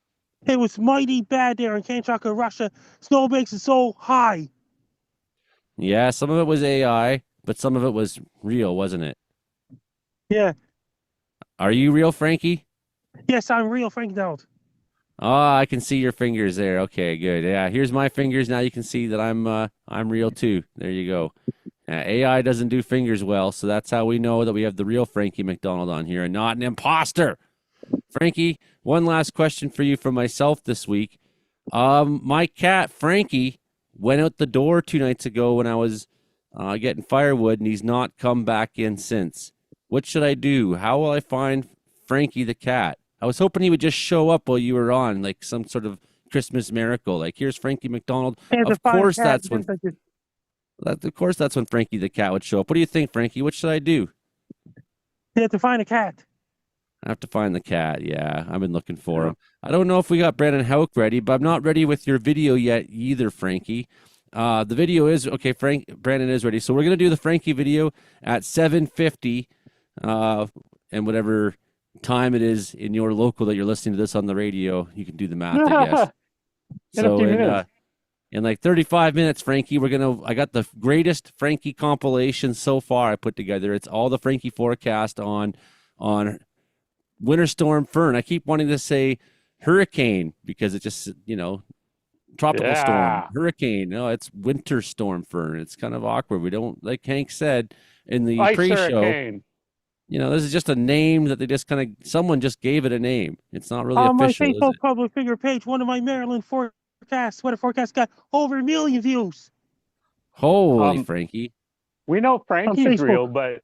It was mighty bad there in Kamchatka, Russia. Snowbanks is so high. Yeah, some of it was AI, but some of it was real, wasn't it? Yeah. Are you real, Frankie? Yes, I'm real, Frank Donald. Oh, I can see your fingers there. Okay, good. Yeah, here's my fingers. Now you can see that I'm real too. There you go. AI doesn't do fingers well, so that's how we know that we have the real Frankie McDonald on here and not an imposter. Frankie, one last question for you from myself this week. My cat, Frankie, went out the door 2 nights ago when I was getting firewood, and he's not come back in since. What should I do? How will I find Frankie the cat? I was hoping he would just show up while you were on, like some sort of Christmas miracle. Like, here's Frankie McDonald. Of course, that's when Frankie the cat would show up. What do you think, Frankie? What should I do? You have to find a cat. I have to find the cat. Yeah, I've been looking for him. I don't know if we got Brandon Hauk ready, but I'm not ready with your video yet either, Frankie. The video is okay. Brandon is ready, so we're gonna do the Frankie video at 7:50, and whatever time it is in your local that you're listening to this on the radio, you can do the math, I guess. So in like 35 minutes, Frankie, I got the greatest Frankie compilation so far I put together. It's all the Frankie forecast on Winter Storm Fern. I keep wanting to say hurricane because it just, tropical storm, Yeah. hurricane. No, it's winter storm fern. It's kind of awkward. We don't, like Hank said in the Ice pre-show, hurricane. this is just a name that they just someone just gave it a name. It's not really On my official, is Facebook it? public figure page, one of my Maryland weather forecasts got over 1 million views Holy Um, Frankie. We know on Frankie's Facebook. real, but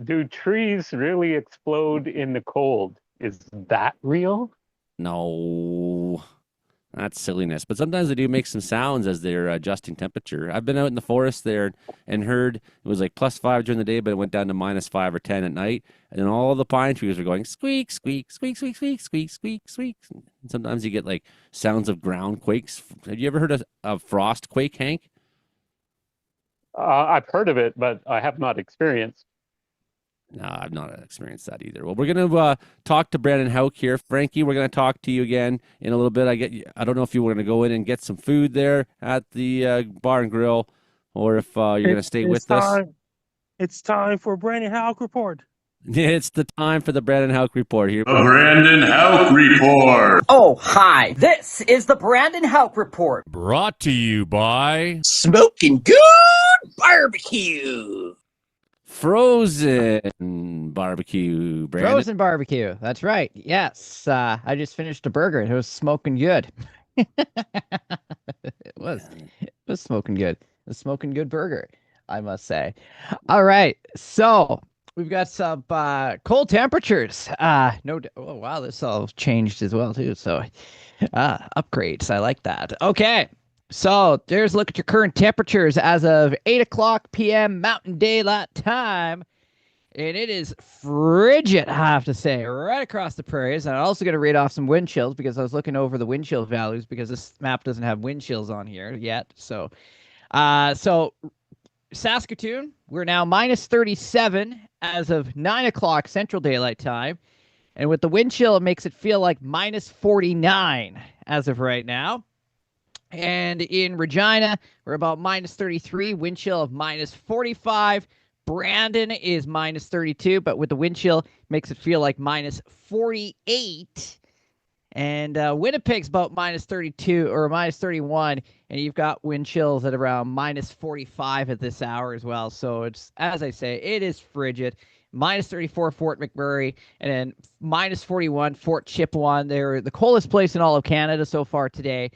do trees really explode in the cold? Is that real? No, that's silliness. But sometimes they do make some sounds as they're adjusting temperature. I've been out in the forest there and heard it was like +5 during the day, but it went down to -5 or 10 at night. And then all the pine trees were going squeak, squeak, squeak, squeak, squeak, squeak, squeak, squeak. And sometimes you get like sounds of ground quakes. Have you ever heard of a frost quake, Hank? I've heard of it, but I have not experienced. No, I've not experienced that either. Well, we're gonna talk to Brandon Hauk here. Frankie, we're gonna talk to you again in a little bit. I don't know if you were gonna go in and get some food there at the bar and grill, or if you're gonna stay with us. It's time for Brandon Hauk Report. It's the time for the Brandon Hauk Report here. The Brandon Hauk Report. Oh, hi. This is the Brandon Hauk Report. Brought to you by Smoking good barbecue. Frozen Barbecue. Brandon. Frozen barbecue. That's right. Yes. I just finished a burger. It was smoking good. It was smoking good. A smoking good burger, I must say. All right. So we've got some cold temperatures. Oh wow, this all changed as well too. So upgrades. I like that. Okay. So there's a look at your current temperatures as of 8:00 p.m. Mountain Daylight Time. And it is frigid, I have to say, right across the prairies. And I'm also going to read off some wind chills because I was looking over the wind chill values because this map doesn't have wind chills on here yet. So Saskatoon, we're now -37 as of 9:00 Central Daylight Time. And with the wind chill, it makes it feel like -49 as of right now. And in Regina, we're about -33, wind chill of -45. Brandon is -32, but with the wind chill, makes it feel like -48. And Winnipeg's about -32 or -31, and you've got wind chills at around -45 at this hour as well. So it's, as I say, it is frigid. -34 Fort McMurray, and then -41 Fort Chipewyan. They're the coldest place in all of Canada so far today.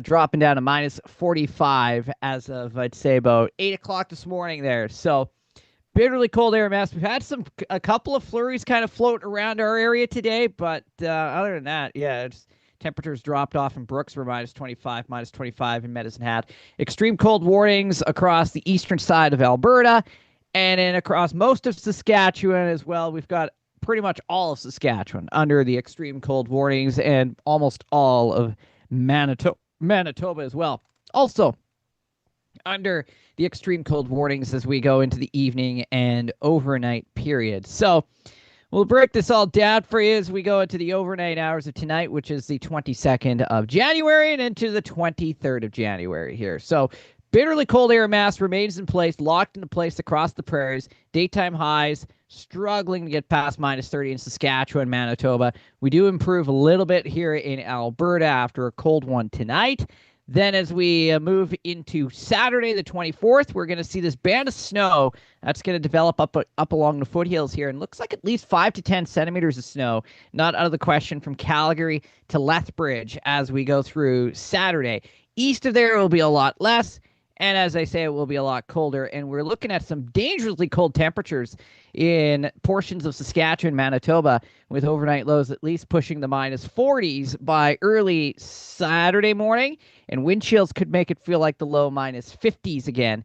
Dropping down to -45 as of, I'd say, about 8:00 this morning there. So bitterly cold air mass. We've had a couple of flurries kind of float around our area today, but other than that, yeah, temperatures dropped off in Brooks. We're -25, -25 in Medicine Hat. Extreme cold warnings across the eastern side of Alberta, and then across most of Saskatchewan as well. We've got pretty much all of Saskatchewan under the extreme cold warnings, and almost all of Manitoba as well. Also under the extreme cold warnings as we go into the evening and overnight period. So we'll break this all down for you as we go into the overnight hours of tonight, which is the 22nd of January, and into the 23rd of January here. So bitterly cold air mass remains in place, locked into place across the prairies. Daytime highs struggling to get past -30 in Saskatchewan, Manitoba. We do improve a little bit here in Alberta after a cold one tonight. Then as we move into Saturday, the 24th, we're going to see this band of snow that's going to develop up along the foothills here, and looks like at least 5 to 10 centimeters of snow, not out of the question, from Calgary to Lethbridge as we go through Saturday. East of there, it will be a lot less, and as I say, it will be a lot colder, and we're looking at some dangerously cold temperatures in portions of Saskatchewan, Manitoba, with overnight lows at least pushing the -40s by early Saturday morning, and wind chills could make it feel like the low -50s again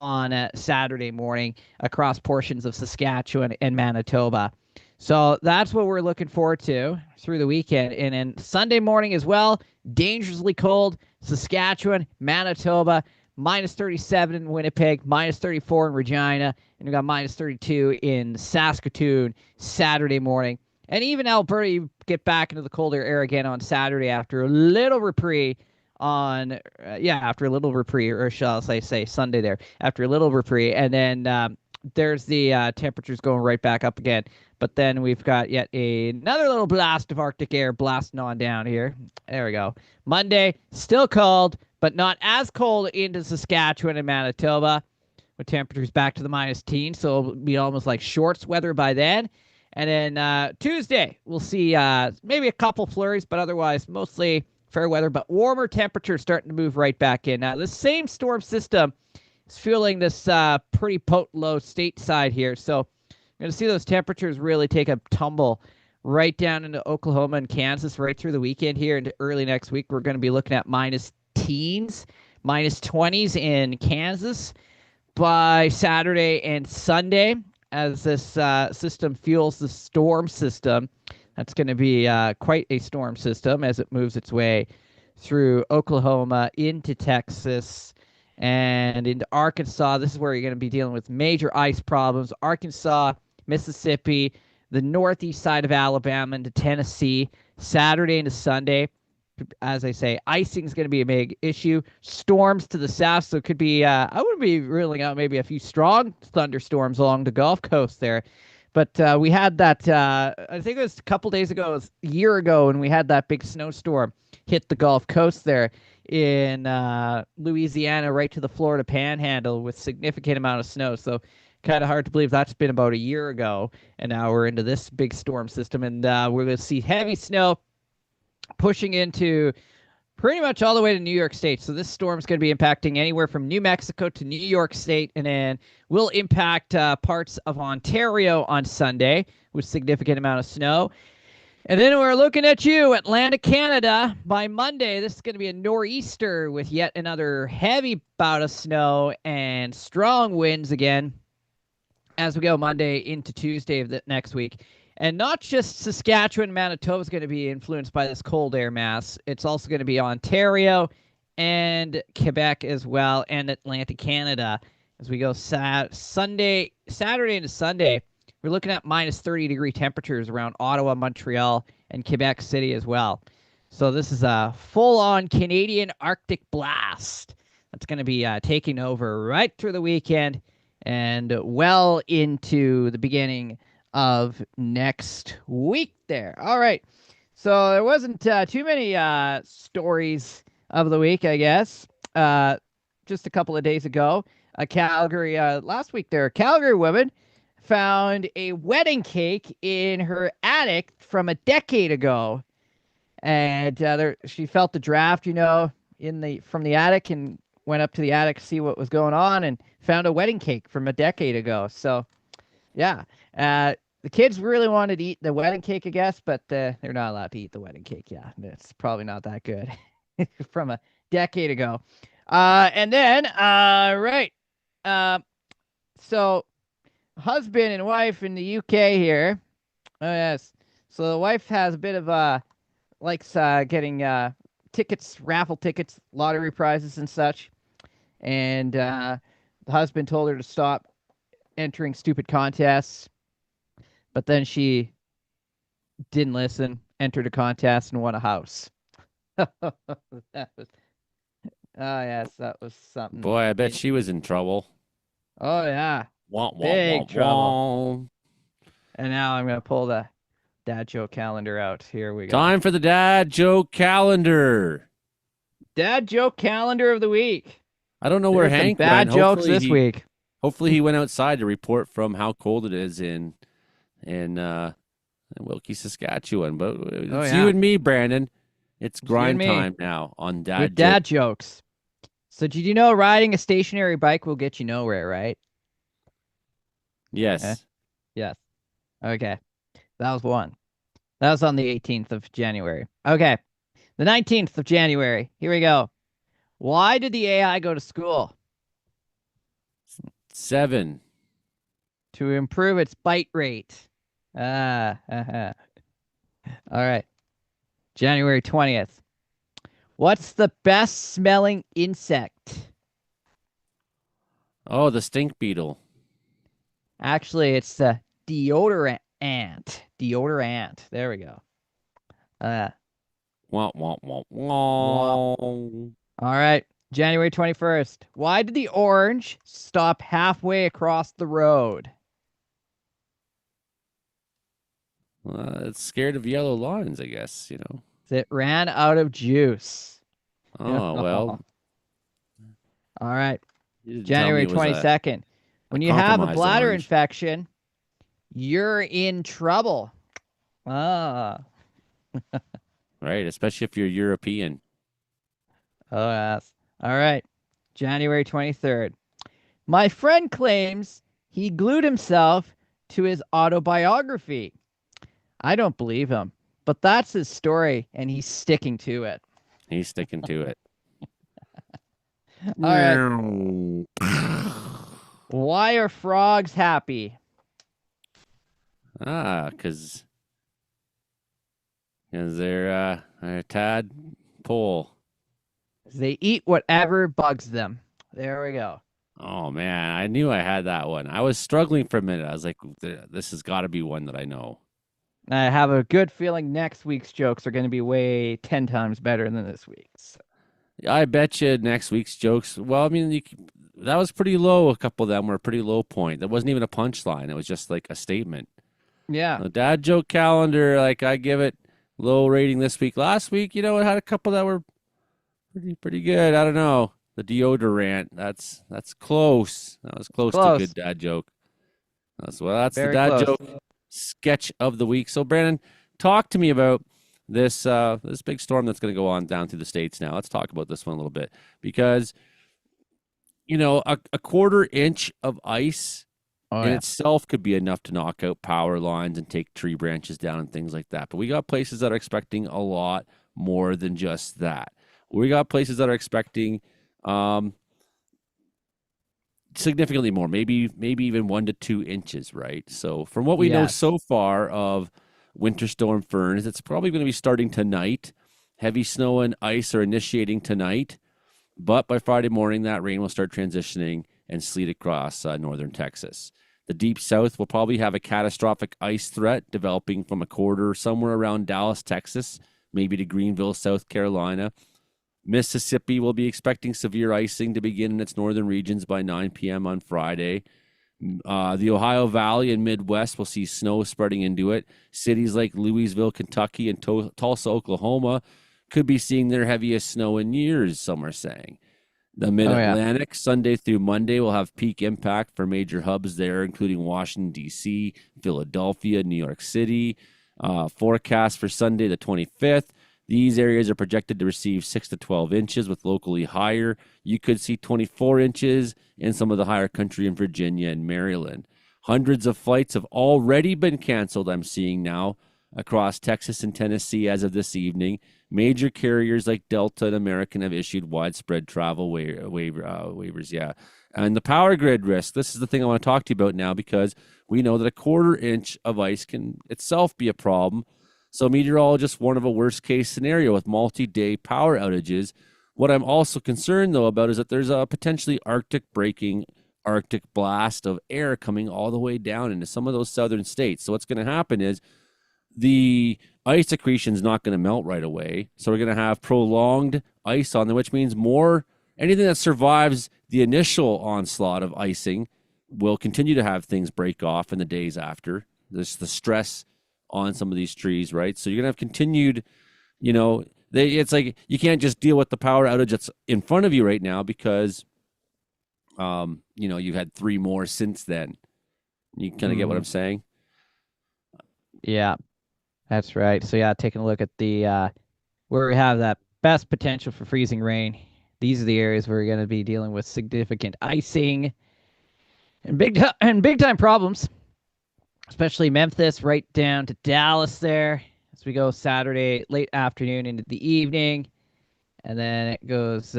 on Saturday morning across portions of Saskatchewan and Manitoba. So that's what we're looking forward to through the weekend. And then Sunday morning as well, dangerously cold, Saskatchewan, Manitoba, -37 in Winnipeg, -34 in Regina, and we got -32 in Saskatoon Saturday morning. And even Alberta, you get back into the colder air again on Saturday after a little reprieve after a little reprieve, or shall I say Sunday there, after a little reprieve. And then there's the temperatures going right back up again. But then we've got yet another little blast of Arctic air blasting on down here. There we go. Monday, still cold, but not as cold into Saskatchewan and Manitoba, with temperatures back to the -10, so it'll be almost like shorts weather by then. And then Tuesday, we'll see maybe a couple flurries, but otherwise mostly fair weather, but warmer temperatures starting to move right back in. Now, this same storm system is fueling this pretty potent low stateside here, so you're going to see those temperatures really take a tumble right down into Oklahoma and Kansas right through the weekend here into early next week. We're going to be looking at -10s, -20s in Kansas by Saturday and Sunday as this system fuels the storm system. That's going to be quite a storm system as it moves its way through Oklahoma into Texas and into Arkansas. This is where you're going to be dealing with major ice problems. Arkansas, Mississippi, the northeast side of Alabama into Tennessee, Saturday into Sunday. As I say, icing is going to be a big issue. Storms to the south, so it could be, I wouldn't be ruling out maybe a few strong thunderstorms along the Gulf Coast there. But we had that, I think it was a couple days ago, it was a year ago, and we had that big snowstorm hit the Gulf Coast there in Louisiana right to the Florida Panhandle with significant amount of snow. So kind of hard to believe that's been about a year ago, and now we're into this big storm system, and we're going to see heavy snow pushing into pretty much all the way to New York State. So this storm is going to be impacting anywhere from New Mexico to New York State, and then will impact parts of Ontario on Sunday with significant amount of snow. And then we're looking at you, Atlantic Canada. By Monday, this is going to be a nor'easter with yet another heavy bout of snow and strong winds again as we go Monday into Tuesday of the next week. And not just Saskatchewan, Manitoba is going to be influenced by this cold air mass. It's also going to be Ontario and Quebec as well, and Atlantic Canada. As we go Saturday into Sunday, we're looking at -30-degree temperatures around Ottawa, Montreal, and Quebec City as well. So this is a full-on Canadian Arctic blast that's going to be taking over right through the weekend and well into the beginning of next week there. All right. So there wasn't too many stories of the week, I guess. Just a couple of days ago, Calgary, last week there, a Calgary woman found a wedding cake in her attic from a decade ago. And she felt the draft, from the attic, and went up to the attic to see what was going on and found a wedding cake from a decade ago. So, yeah. The kids really wanted to eat the wedding cake, I guess, but they're not allowed to eat the wedding cake. Yeah, it's probably not that good from a decade ago. And then, right. So husband and wife in the UK here. Oh, yes. So the wife has a bit of likes getting tickets, raffle tickets, lottery prizes and such. And the husband told her to stop entering stupid contests. But then she didn't listen, entered a contest, and won a house. Oh, yes, that was something. Boy, I bet she was in trouble. Oh, yeah. Big trouble. And now I'm going to pull the dad joke calendar out. Here we go. Time for the dad joke calendar. Dad joke calendar of the week. I don't know where Hank went. Bad jokes this week. Hopefully he went outside to report from how cold it is in Wilkie, Saskatchewan. But it's you and me, Brandon. It's grind time now on dad jokes. So did you know riding a stationary bike will get you nowhere, right? Yes. Okay. Yes. Okay. That was one. That was on the 18th of January. Okay. The 19th of January. Here we go. Why did the AI go to school? 7. To improve its bite rate. All right. January 20th. What's the best smelling insect? Oh, the stink beetle. Actually, it's the deodorant ant. Deodorant. There we go. Wah, wah, wah, wah. All right. January 21st. Why did the orange stop halfway across the road? It's scared of yellow lines, I guess, It ran out of juice. Oh, well. All right. You didn't tell me January it was 22nd. When you have a compromised bladder orange. infection, you're in trouble. Ah. Right, especially if you're European. Oh, yes. All right. January 23rd. My friend claims he glued himself to his autobiography. I don't believe him, but that's his story, and he's sticking to it. He's sticking to it. All right. Why are frogs happy? Because they're a tadpole. They eat whatever bugs them. There we go. Oh, man, I knew I had that one. I was struggling for a minute. I was like, this has got to be one that I know. I have a good feeling next week's jokes are going to be way 10 times better than this week's. I bet you next week's jokes, well, I mean, that was pretty low. A couple of them were a pretty low point. That wasn't even a punchline. It was just like a statement. Yeah. The dad joke calendar, like I give it low rating this week. Last week, it had a couple that were pretty good. I don't know. The deodorant, that's close. That was close to a good dad joke. That's Very the dad close. joke sketch of the week. So Brandon, talk to me about this big storm that's going to go on down through the States now. Let's talk about this one a little bit because a quarter inch of ice in itself could be enough to knock out power lines and take tree branches down and things like that. But we got places that are expecting a lot more than just that. We got places that are expecting significantly more, maybe even 1 to 2 inches, right? So from what we know so far of Winter Storm Fern, it's probably going to be starting tonight. Heavy snow and ice are initiating tonight, but by Friday morning, that rain will start transitioning and sleet across northern Texas. The deep south will probably have a catastrophic ice threat developing from a corridor somewhere around Dallas, Texas, maybe to Greenville, South Carolina. Mississippi will be expecting severe icing to begin in its northern regions by 9 p.m. on Friday. The Ohio Valley and Midwest will see snow spreading into it. Cities like Louisville, Kentucky, and Tulsa, Oklahoma could be seeing their heaviest snow in years, some are saying. The Mid-Atlantic, Sunday through Monday, will have peak impact for major hubs there, including Washington, D.C., Philadelphia, New York City. Forecast for Sunday, the 25th. These areas are projected to receive 6 to 12 inches, with locally higher. You could see 24 inches in some of the higher country in Virginia and Maryland. Hundreds of flights have already been canceled, I'm seeing now, across Texas and Tennessee as of this evening. Major carriers like Delta and American have issued widespread travel waivers. And the power grid risk, this is the thing I want to talk to you about now, because we know that a quarter inch of ice can itself be a problem. So meteorologists warn of a worst-case scenario with multi-day power outages. What I'm also concerned, though, about is that there's a potentially Arctic-breaking Arctic blast of air coming all the way down into some of those southern states. So what's going to happen is the ice accretion is not going to melt right away. So we're going to have prolonged ice on there, which means anything that survives the initial onslaught of icing will continue to have things break off in the days after. There's the stress on some of these trees, right? So you're going to have continued, it's like you can't just deal with the power outage that's in front of you right now because, you've had 3 more since then. You kind of get what I'm saying? Yeah, that's right. So taking a look at the where we have that best potential for freezing rain. These are the areas where we're going to be dealing with significant icing and big time problems. Especially Memphis, right down to Dallas there, as we go Saturday late afternoon into the evening, and then it goes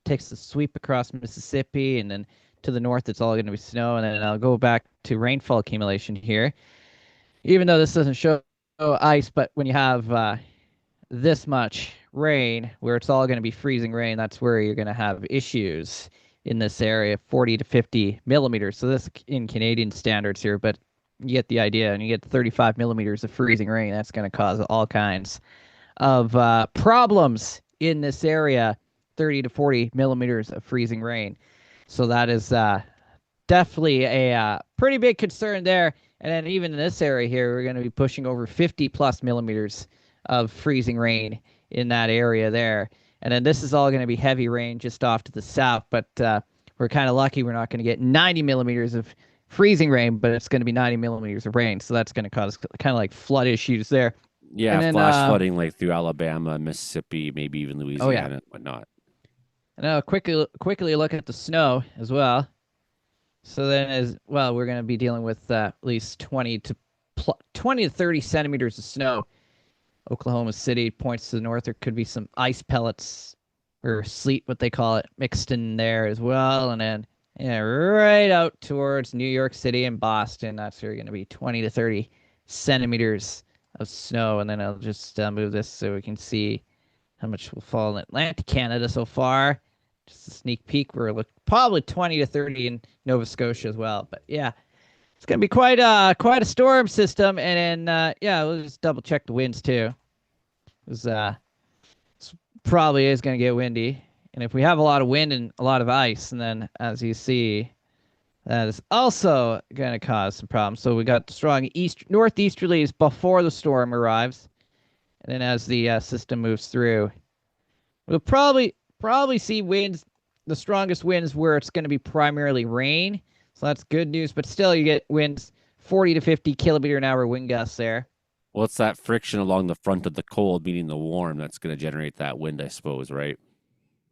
takes the sweep across Mississippi, and then to the north it's all going to be snow, and then I'll go back to rainfall accumulation here. Even though this doesn't show ice, but when you have this much rain, where it's all going to be freezing rain, that's where you're going to have issues in this area, 40 to 50 millimeters. So this in Canadian standards here, but you get the idea, and you get 35 millimeters of freezing rain. That's going to cause all kinds of problems in this area. 30 to 40 millimeters of freezing rain. So that is definitely a pretty big concern there. And then even in this area here, we're going to be pushing over 50 plus millimeters of freezing rain in that area there. And then this is all going to be heavy rain just off to the south, but we're kind of lucky we're not going to get 90 millimeters of freezing rain, but it's going to be 90 millimeters of rain. So that's going to cause kind of like flood issues there. Yeah, And then, flash flooding like through Alabama, Mississippi, maybe even Louisiana and whatnot. And now quickly look at the snow as well. So then as well, we're going to be dealing with at least 20 to 30 centimeters of snow. Oklahoma City points to the north. There could be some ice pellets or sleet, what they call it, mixed in there as well. And then right out towards New York City and Boston, that's where you're going to be 20 to 30 centimeters of snow. And then I'll just move this so we can see how much will fall in Atlantic Canada so far. Just a sneak peek. We're probably 20 to 30 in Nova Scotia as well. But yeah, it's going to be quite a storm system. And then, we'll just double check the winds too. Because it probably is going to get windy. And if we have a lot of wind and a lot of ice, and then as you see, that is also going to cause some problems. So we got strong northeasterlies before the storm arrives. And then as the system moves through, we'll probably see winds, the strongest winds where it's going to be primarily rain. So that's good news. But still, you get winds 40 to 50 kilometer an hour wind gusts there. Well, it's that friction along the front of the cold, meaning the warm, that's going to generate that wind, I suppose, right?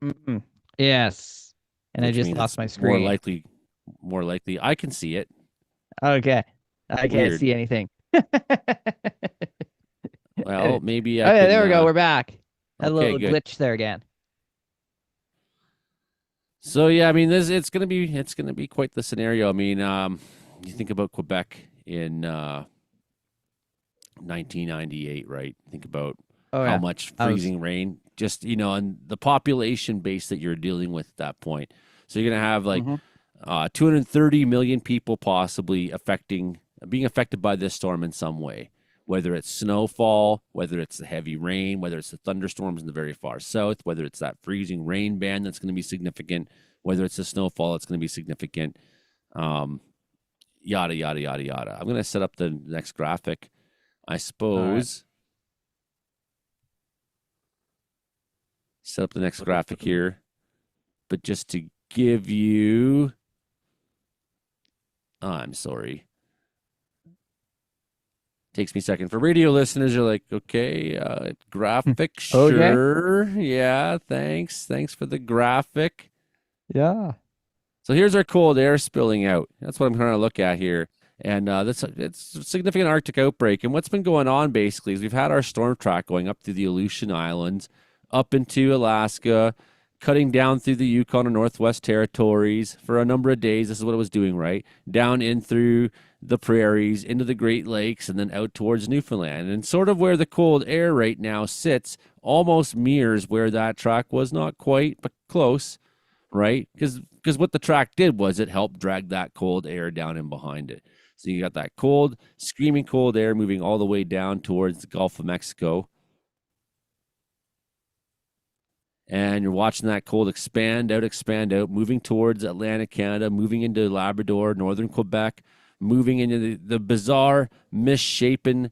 Mm-hmm. Yes. And Which I just means lost my it's screen. More likely. I can see it. Okay. I can't see anything. Well, maybe Okay, there we go. We're back. Had a okay, little good. glitch there again. So yeah, I mean, it's gonna be quite the scenario. I mean, you think about Quebec in 1998, right? Think about how much freezing rain, just and the population base that you're dealing with at that point. So you're gonna have like 230 million people possibly being affected by this storm in some way. Whether it's snowfall, whether it's the heavy rain, whether it's the thunderstorms in the very far south, whether it's that freezing rain band that's going to be significant, whether it's the snowfall that's going to be significant, yada, yada, yada, yada. I'm going to set up the next graphic, I suppose. Set up the next graphic here. But just to give you... I'm sorry. Takes me a second. For radio listeners, you're like, okay, graphic, sure. Okay. Yeah, thanks. Thanks for the graphic. Yeah. So here's our cold air spilling out. That's what I'm trying to look at here. And it's a significant Arctic outbreak. And what's been going on, basically, is we've had our storm track going up through the Aleutian Islands, up into Alaska, cutting down through the Yukon and Northwest Territories for a number of days. This is what it was doing, right? Down in through the prairies, into the Great Lakes, and then out towards Newfoundland. And sort of where the cold air right now sits almost mirrors where that track was, not quite, but close, right? Because what the track did was it helped drag that cold air down in behind it. So you got that cold, screaming cold air moving all the way down towards the Gulf of Mexico. And you're watching that cold expand out, moving towards Atlantic Canada, moving into Labrador, northern Quebec, moving into the bizarre, misshapen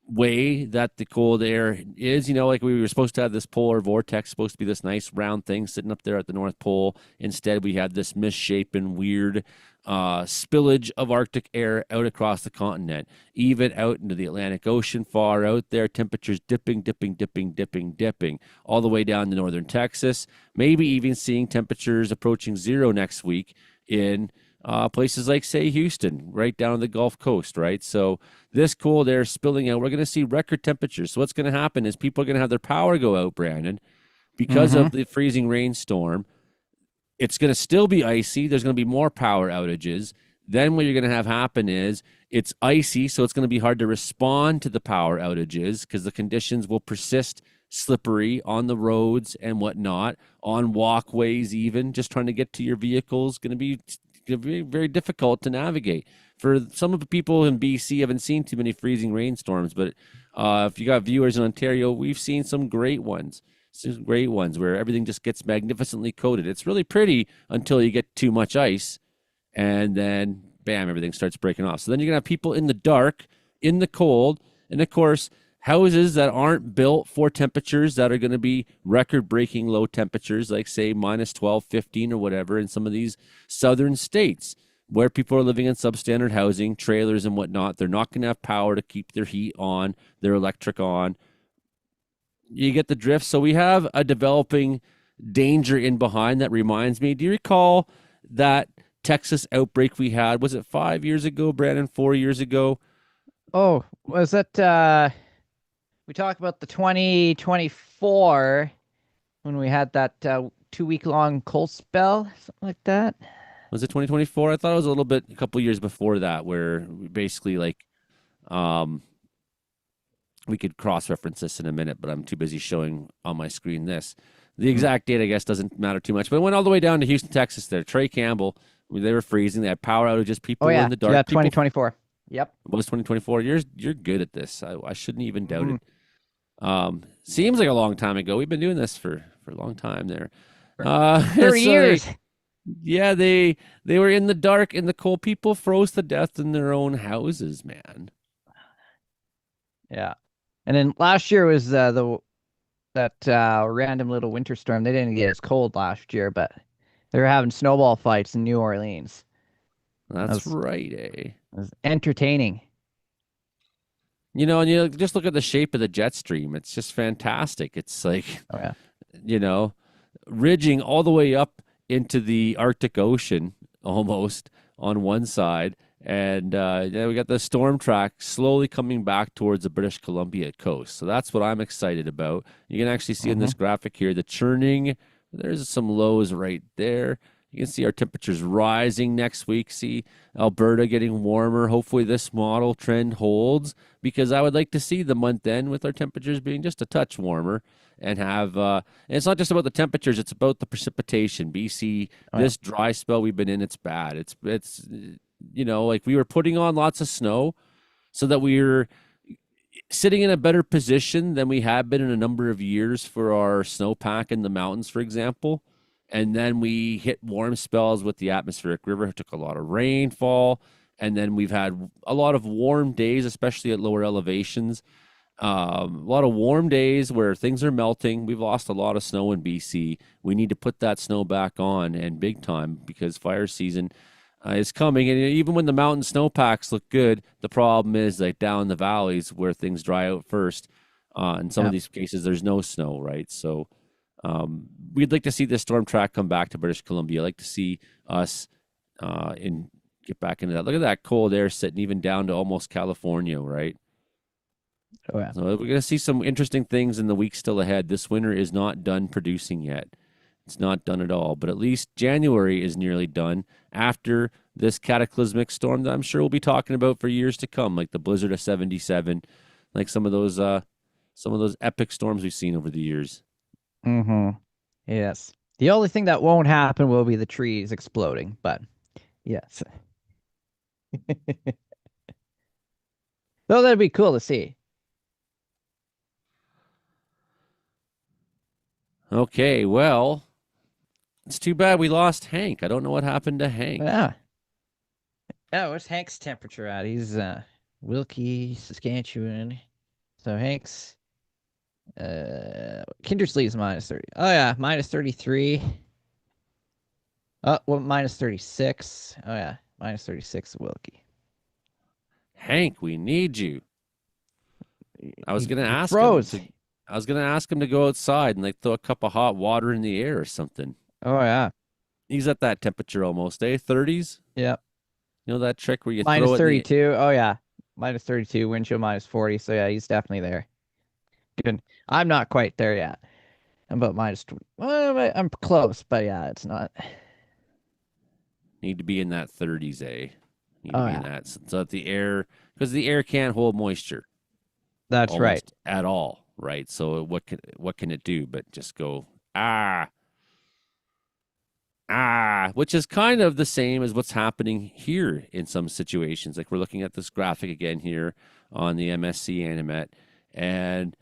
way that the cold air is. Like we were supposed to have this polar vortex, supposed to be this nice round thing sitting up there at the North Pole. Instead, we had this misshapen, weird spillage of Arctic air out across the continent, even out into the Atlantic Ocean, far out there, temperatures dipping, all the way down to northern Texas, maybe even seeing temperatures approaching zero next week in places like, say, Houston, right down on the Gulf Coast, right? So this cold air spilling out, we're going to see record temperatures. So what's going to happen is people are going to have their power go out, Brandon, because of the freezing rainstorm. It's going to still be icy. There's going to be more power outages. Then what you're going to have happen is it's icy, so it's going to be hard to respond to the power outages because the conditions will persist slippery on the roads and whatnot, on walkways even. Just trying to get to your vehicles going to be very difficult to navigate. For some of the people in BC, haven't seen too many freezing rainstorms, but if you got viewers in Ontario, we've seen some great ones. some great ones where everything just gets magnificently coated. It's really pretty until you get too much ice, and then bam, everything starts breaking off. So then you're gonna have people in the dark, in the cold, and of course houses that aren't built for temperatures that are going to be record-breaking low temperatures, like say minus 12, 15 or whatever in some of these southern states where people are living in substandard housing, trailers and whatnot. They're not going to have power to keep their heat on, their electric on. You get the drift. So we have a developing danger in behind that reminds me. Do you recall that Texas outbreak we had? Was it 5 years ago, Brandon? 4 years ago? Oh, was that we talked about the 2024 when we had that 2-week-long cold spell, something like that? Was it 2024? I thought it was a couple years before that, where we basically like, we could cross-reference this in a minute, but I'm too busy showing on my screen this. The exact date, I guess, doesn't matter too much, but it went all the way down to Houston, Texas there. Trey Campbell, they were freezing. They had power outages. People were in the dark. Yeah, 2024. Yep. It was 2024. You're good at this. I shouldn't even doubt it. Seems like a long time ago. We've been doing this for a long time there. 30 years. Yeah, they were in the dark, and the cold. People froze to death in their own houses, man. Yeah. And then last year was that random little winter storm. They didn't get as cold last year, but they were having snowball fights in New Orleans. That's right, eh? It was entertaining. You know, and you just look at the shape of the jet stream. It's just fantastic. It's like, you know, ridging all the way up into the Arctic Ocean almost on one side. And then we got the storm track slowly coming back towards the British Columbia coast. So that's what I'm excited about. You can actually see in this graphic here the churning. There's some lows right there. You can see our temperatures rising next week. See Alberta getting warmer. Hopefully this model trend holds, because I would like to see the month end with our temperatures being just a touch warmer and have, and it's not just about the temperatures, it's about the precipitation. BC, this dry spell we've been in, it's bad. It's, you know, like we were putting on lots of snow so that we were sitting in a better position than we have been in a number of years for our snowpack in the mountains, for example. And then we hit warm spells with the atmospheric river. It took a lot of rainfall. And then we've had a lot of warm days, especially at lower elevations. A lot of warm days where things are melting. We've lost a lot of snow in BC. We need to put that snow back on, and big time, because fire season is coming. And even when the mountain snowpacks look good, the problem is like down the valleys where things dry out first. In some of these cases, there's no snow, right? So we'd like to see this storm track come back to British Columbia. I'd like to see us get back into that. Look at that cold air sitting even down to almost California, right? Oh, yeah. So we're going to see some interesting things in the weeks still ahead. This winter is not done producing yet. It's not done at all. But at least January is nearly done after this cataclysmic storm that I'm sure we'll be talking about for years to come, like the blizzard of 77, like some of those epic storms we've seen over the years. Yes. The only thing that won't happen will be the trees exploding, but yes. Though that'd be cool to see. Okay, well, it's too bad we lost Hank. I don't know what happened to Hank. Yeah. Oh, what's Hank's temperature at? He's Wilkie, Saskatchewan. So Hank's Kindersley's minus 30. Oh yeah, minus 33. Oh, well, minus 36. Oh yeah, minus 36 Wilkie. Hank, we need you. I was gonna ask froze. him. I was gonna ask him to go outside and like throw a cup of hot water in the air or something. Oh yeah. He's at that temperature almost, 30s? Yep. You know that trick where you Minus throw it 32. Oh yeah. Minus 32, wind chill minus 40. So yeah, he's definitely there. Good. I'm not quite there yet. I'm about minus 20. Well, I'm close, but yeah, it's not. Need to be in that 30s, eh? Need to be in that so that the air, because the air can't hold moisture. That's right. At all, right? So what can it do but just go which is kind of the same as what's happening here in some situations. Like we're looking at this graphic again here on the MSC Animet, and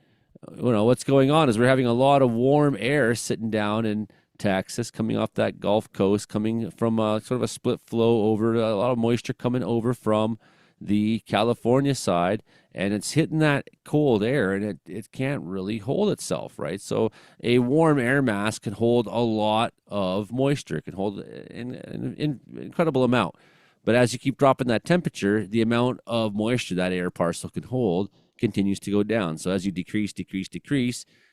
what's going on is we're having a lot of warm air sitting down in Texas, coming off that Gulf Coast, coming from sort of a split flow over, a lot of moisture coming over from the California side, and it's hitting that cold air, and it can't really hold itself, right? So a warm air mass can hold a lot of moisture. It can hold an incredible amount. But as you keep dropping that temperature, the amount of moisture that air parcel can hold continues to go down. So as you decrease,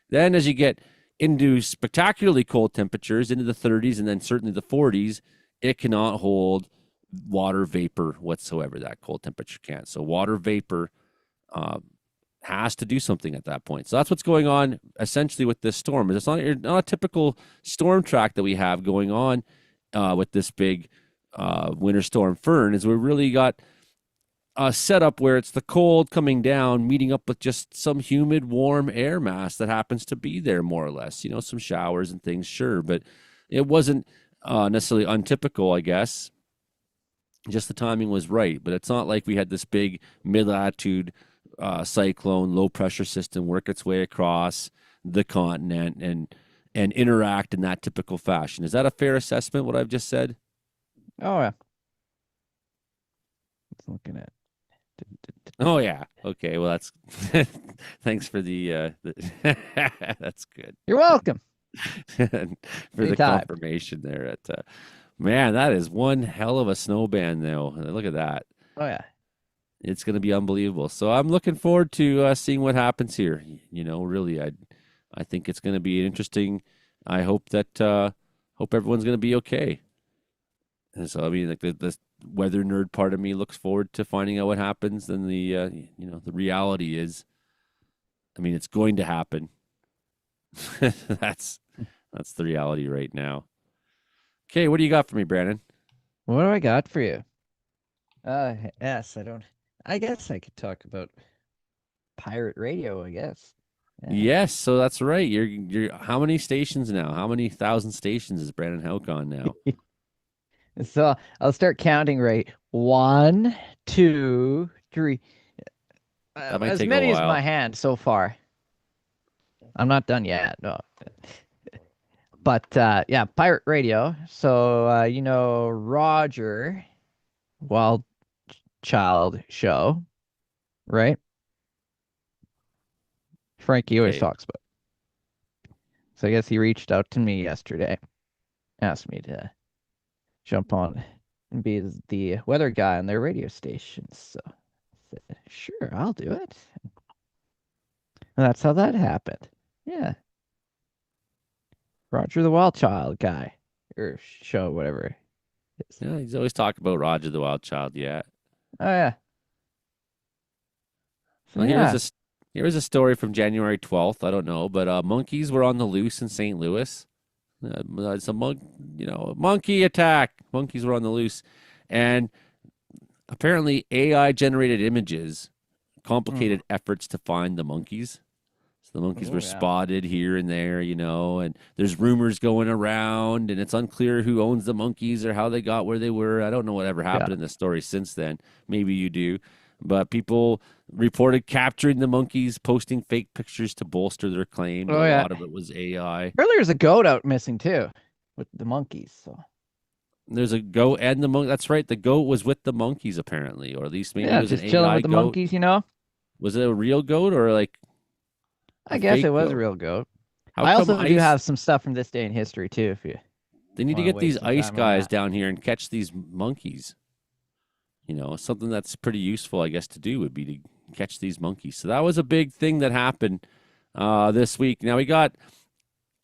then as you get into spectacularly cold temperatures, into the 30s and then certainly the 40s, it cannot hold water vapor whatsoever. That cold temperature can't. So water vapor has to do something at that point. So that's what's going on essentially with this storm. It's not a typical storm track that we have going on with this big winter storm Fern. Is we really got a setup where it's the cold coming down, meeting up with just some humid, warm air mass that happens to be there more or less. Some showers and things, sure, but it wasn't necessarily untypical, I guess. Just the timing was right, but it's not like we had this big mid-latitude cyclone, low-pressure system work its way across the continent and interact in that typical fashion. Is that a fair assessment, what I've just said? Oh, yeah. It's looking at. Oh, yeah. Okay, well, that's... Thanks for the that's good. You're welcome. For the Anytime. confirmation there. Man, that is one hell of a snowband, though. Look at that. Oh, yeah. It's going to be unbelievable. So I'm looking forward to seeing what happens here. Really, I think it's going to be interesting. I hope that hope everyone's going to be okay. And so I mean, like the weather nerd part of me looks forward to finding out what happens. And the the reality is, I mean, it's going to happen. That's the reality right now. Okay, what do you got for me, Brandon? What do I got for you? Yes, I guess I could talk about pirate radio, I guess. Yeah. Yes, so that's right. You're how many stations now? How many thousand stations is Brandon Houck on now? So I'll start counting right. 1, 2, 3. That might As take a many as while. my hand so far. I'm not done yet. No. But yeah, pirate radio. So Roger, Wild Child show, right? Frankie always Okay. talks about. So I guess he reached out to me yesterday, asked me to jump on and be the weather guy on their radio station. So I said, sure, I'll do it. And that's how that happened. Yeah. Roger the Wild Child guy, or show, whatever it is. Yeah, he's always talking about Roger the Wild Child. Yeah. Oh, yeah. So, Well, yeah. here's a story from January 12th. I don't know, but monkeys were on the loose in St. Louis. It's a monkey attack. Monkeys were on the loose, and apparently AI generated images complicated efforts to find the monkeys. So the monkeys were spotted here and there, and there's rumors going around, and it's unclear who owns the monkeys or how they got where they were. I don't know whatever happened in the story since then. Maybe you do. But people reported capturing the monkeys, posting fake pictures to bolster their claim. Oh, a yeah. lot of it was AI. Earlier, there's a goat out missing too, with the monkeys. So There's a goat and the monkey. That's right. The goat was with the monkeys, apparently, or at least maybe it was just an chilling AI with the goat. monkeys. Was it a real goat or like? I guess fake it was goat? a real goat. How I come also do ice- have some stuff from this day in history too. If you They need to wanna get these waste some ice time on guys that. down here and catch these monkeys. Something that's pretty useful, I guess, to do would be to catch these monkeys. So that was a big thing that happened this week. Now we got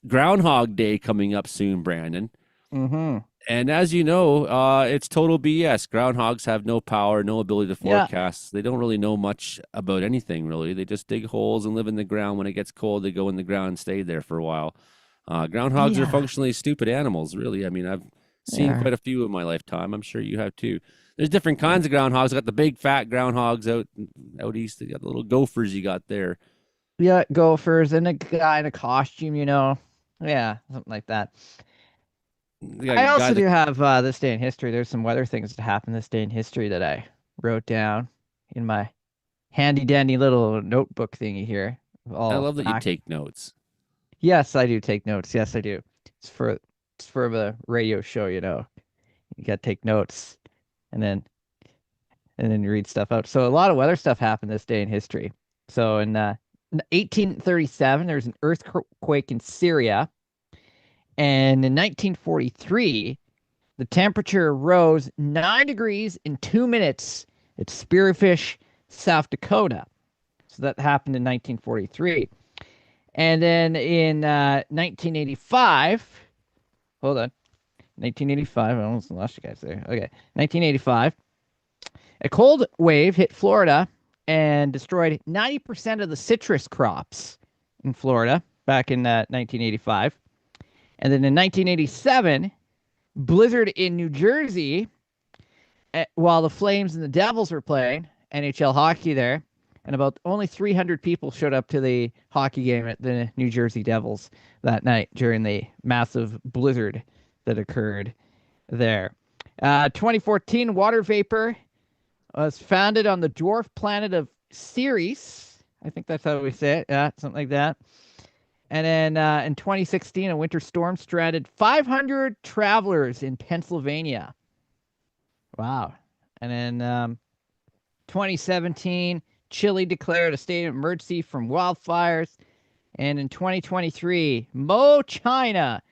Groundhog Day coming up soon, Brandon. Mm-hmm. And as you know, it's total BS. Groundhogs have no power, no ability to Yeah. forecast. They don't really know much about anything, really. They just dig holes and live in the ground. When it gets cold, they go in the ground and stay there for a while. Groundhogs are Yeah. functionally stupid animals, really. I mean, I've seen Yeah. quite a few in my lifetime. I'm sure you have too. There's different kinds of groundhogs. I got the big fat groundhogs out east. You got the little gophers you got there. Yeah, gophers and a guy in a costume. Yeah, something like that. You got I a guy also that- do have this day in history. There's some weather things that happened this day in history that I wrote down in my handy dandy little notebook thingy here. all I love that you back- take notes. Yes, I do take notes. Yes, I do. It's for the radio show, you know. You got to take notes, and then you read stuff out. So a lot of weather stuff happened this day in history. So in 1837, there was an earthquake in Syria, and in 1943, the temperature rose 9 degrees in 2 minutes at Spearfish, South Dakota. So that happened in 1943. And then in 1985, hold on, 1985, I almost lost you guys there. Okay, 1985, a cold wave hit Florida and destroyed 90% of the citrus crops in Florida back in 1985. And then in 1987, blizzard in New Jersey, while the Flames and the Devils were playing NHL hockey there, and about only 300 people showed up to the hockey game at the New Jersey Devils that night during the massive blizzard that occurred there. 2014, water vapor was founded on the dwarf planet of Ceres. I think that's how we say it. Yeah, something like that. And then in 2016, a winter storm stranded 500 travelers in Pennsylvania. Wow. And then 2017, Chile declared a state of emergency from wildfires. And in 2023, China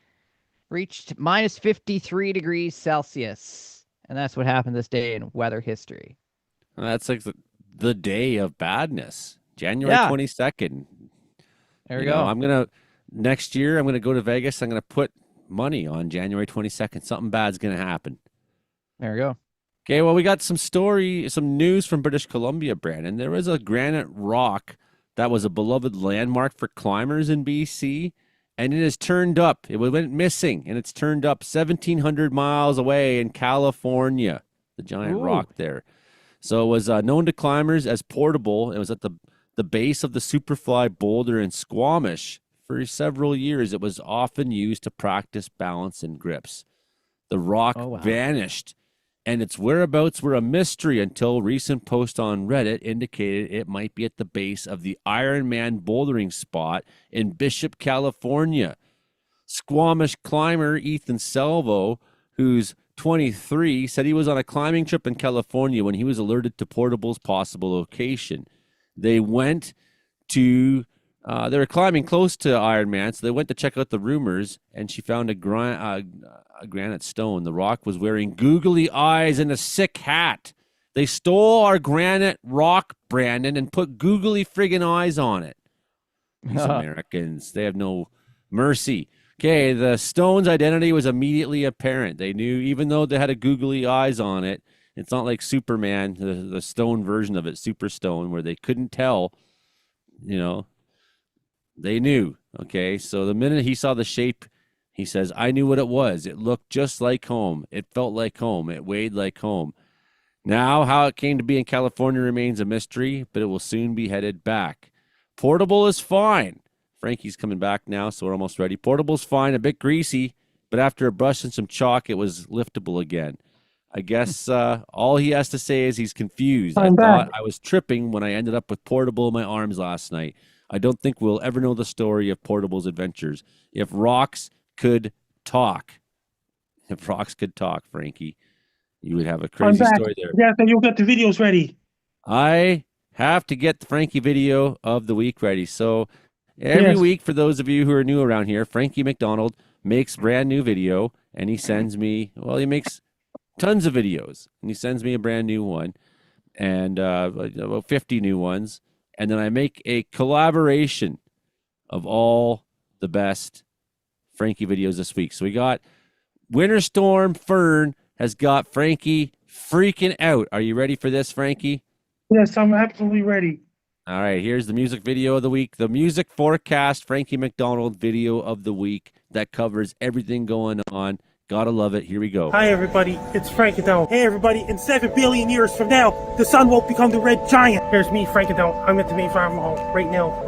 reached minus 53 degrees Celsius. And that's what happened this day in weather history. That's like the day of badness, January 22nd. There we go. Next year, I'm going to go to Vegas. I'm going to put money on January 22nd. Something bad's going to happen. There we go. Okay, well, we got some news from British Columbia, Brandon. There was a granite rock that was a beloved landmark for climbers in BC, and it has turned up. It went missing, and it's turned up 1,700 miles away in California, the giant rock there. So it was known to climbers as portable. It was at the base of the Superfly boulder in Squamish. For several years, it was often used to practice balance and grips. The rock vanished, and its whereabouts were a mystery until recent post on Reddit indicated it might be at the base of the Iron Man bouldering spot in Bishop, California. Squamish climber Ethan Salvo, who's 23, said he was on a climbing trip in California when he was alerted to Portable's possible location. They went to, they were climbing close to Iron Man, so they went to check out the rumors, and she found a granite stone. The rock was wearing googly eyes and a sick hat. They stole our granite rock, Brandon, and put googly friggin' eyes on it. These Americans, they have no mercy. Okay, the stone's identity was immediately apparent. They knew, even though they had a googly eyes on it, it's not like Superman, the stone version of it, Superstone, where they couldn't tell, they knew. Okay, so the minute he saw the shape, he says, I knew what it was. It looked just like home. It felt like home. It weighed like home. Now, how it came to be in California remains a mystery, but it will soon be headed back. Portable is fine. Frankie's coming back now, so we're almost ready. Portable's fine, a bit greasy, but after a brush and some chalk, it was liftable again. I guess all he has to say is he's confused. I thought I was tripping when I ended up with Portable in my arms last night. I don't think we'll ever know the story of Portable's adventures. If rocks could talk, Frankie, you would have a crazy story there. Yeah, then you'll get the videos ready. I have to get the Frankie video of the week ready. So every week, for those of you who are new around here, Frankie McDonald makes brand new video, and he sends me, he makes tons of videos, and he sends me a brand new one, and about 50 new ones, and then I make a collaboration of all the best Frankie videos this week. So we got Winter Storm Fern has got Frankie freaking out. Are you ready for this, Frankie? Yes, I'm absolutely ready. All right, here's the music video of the week. The music forecast Frankie McDonald video of the week that covers everything going on. Gotta love it. Here we go. Hi, everybody. It's Frank Adone. Hey, everybody. In 7 billion years from now, the sun won't become the red giant. Here's me, Frank Adone. I'm at the main farm hall right now.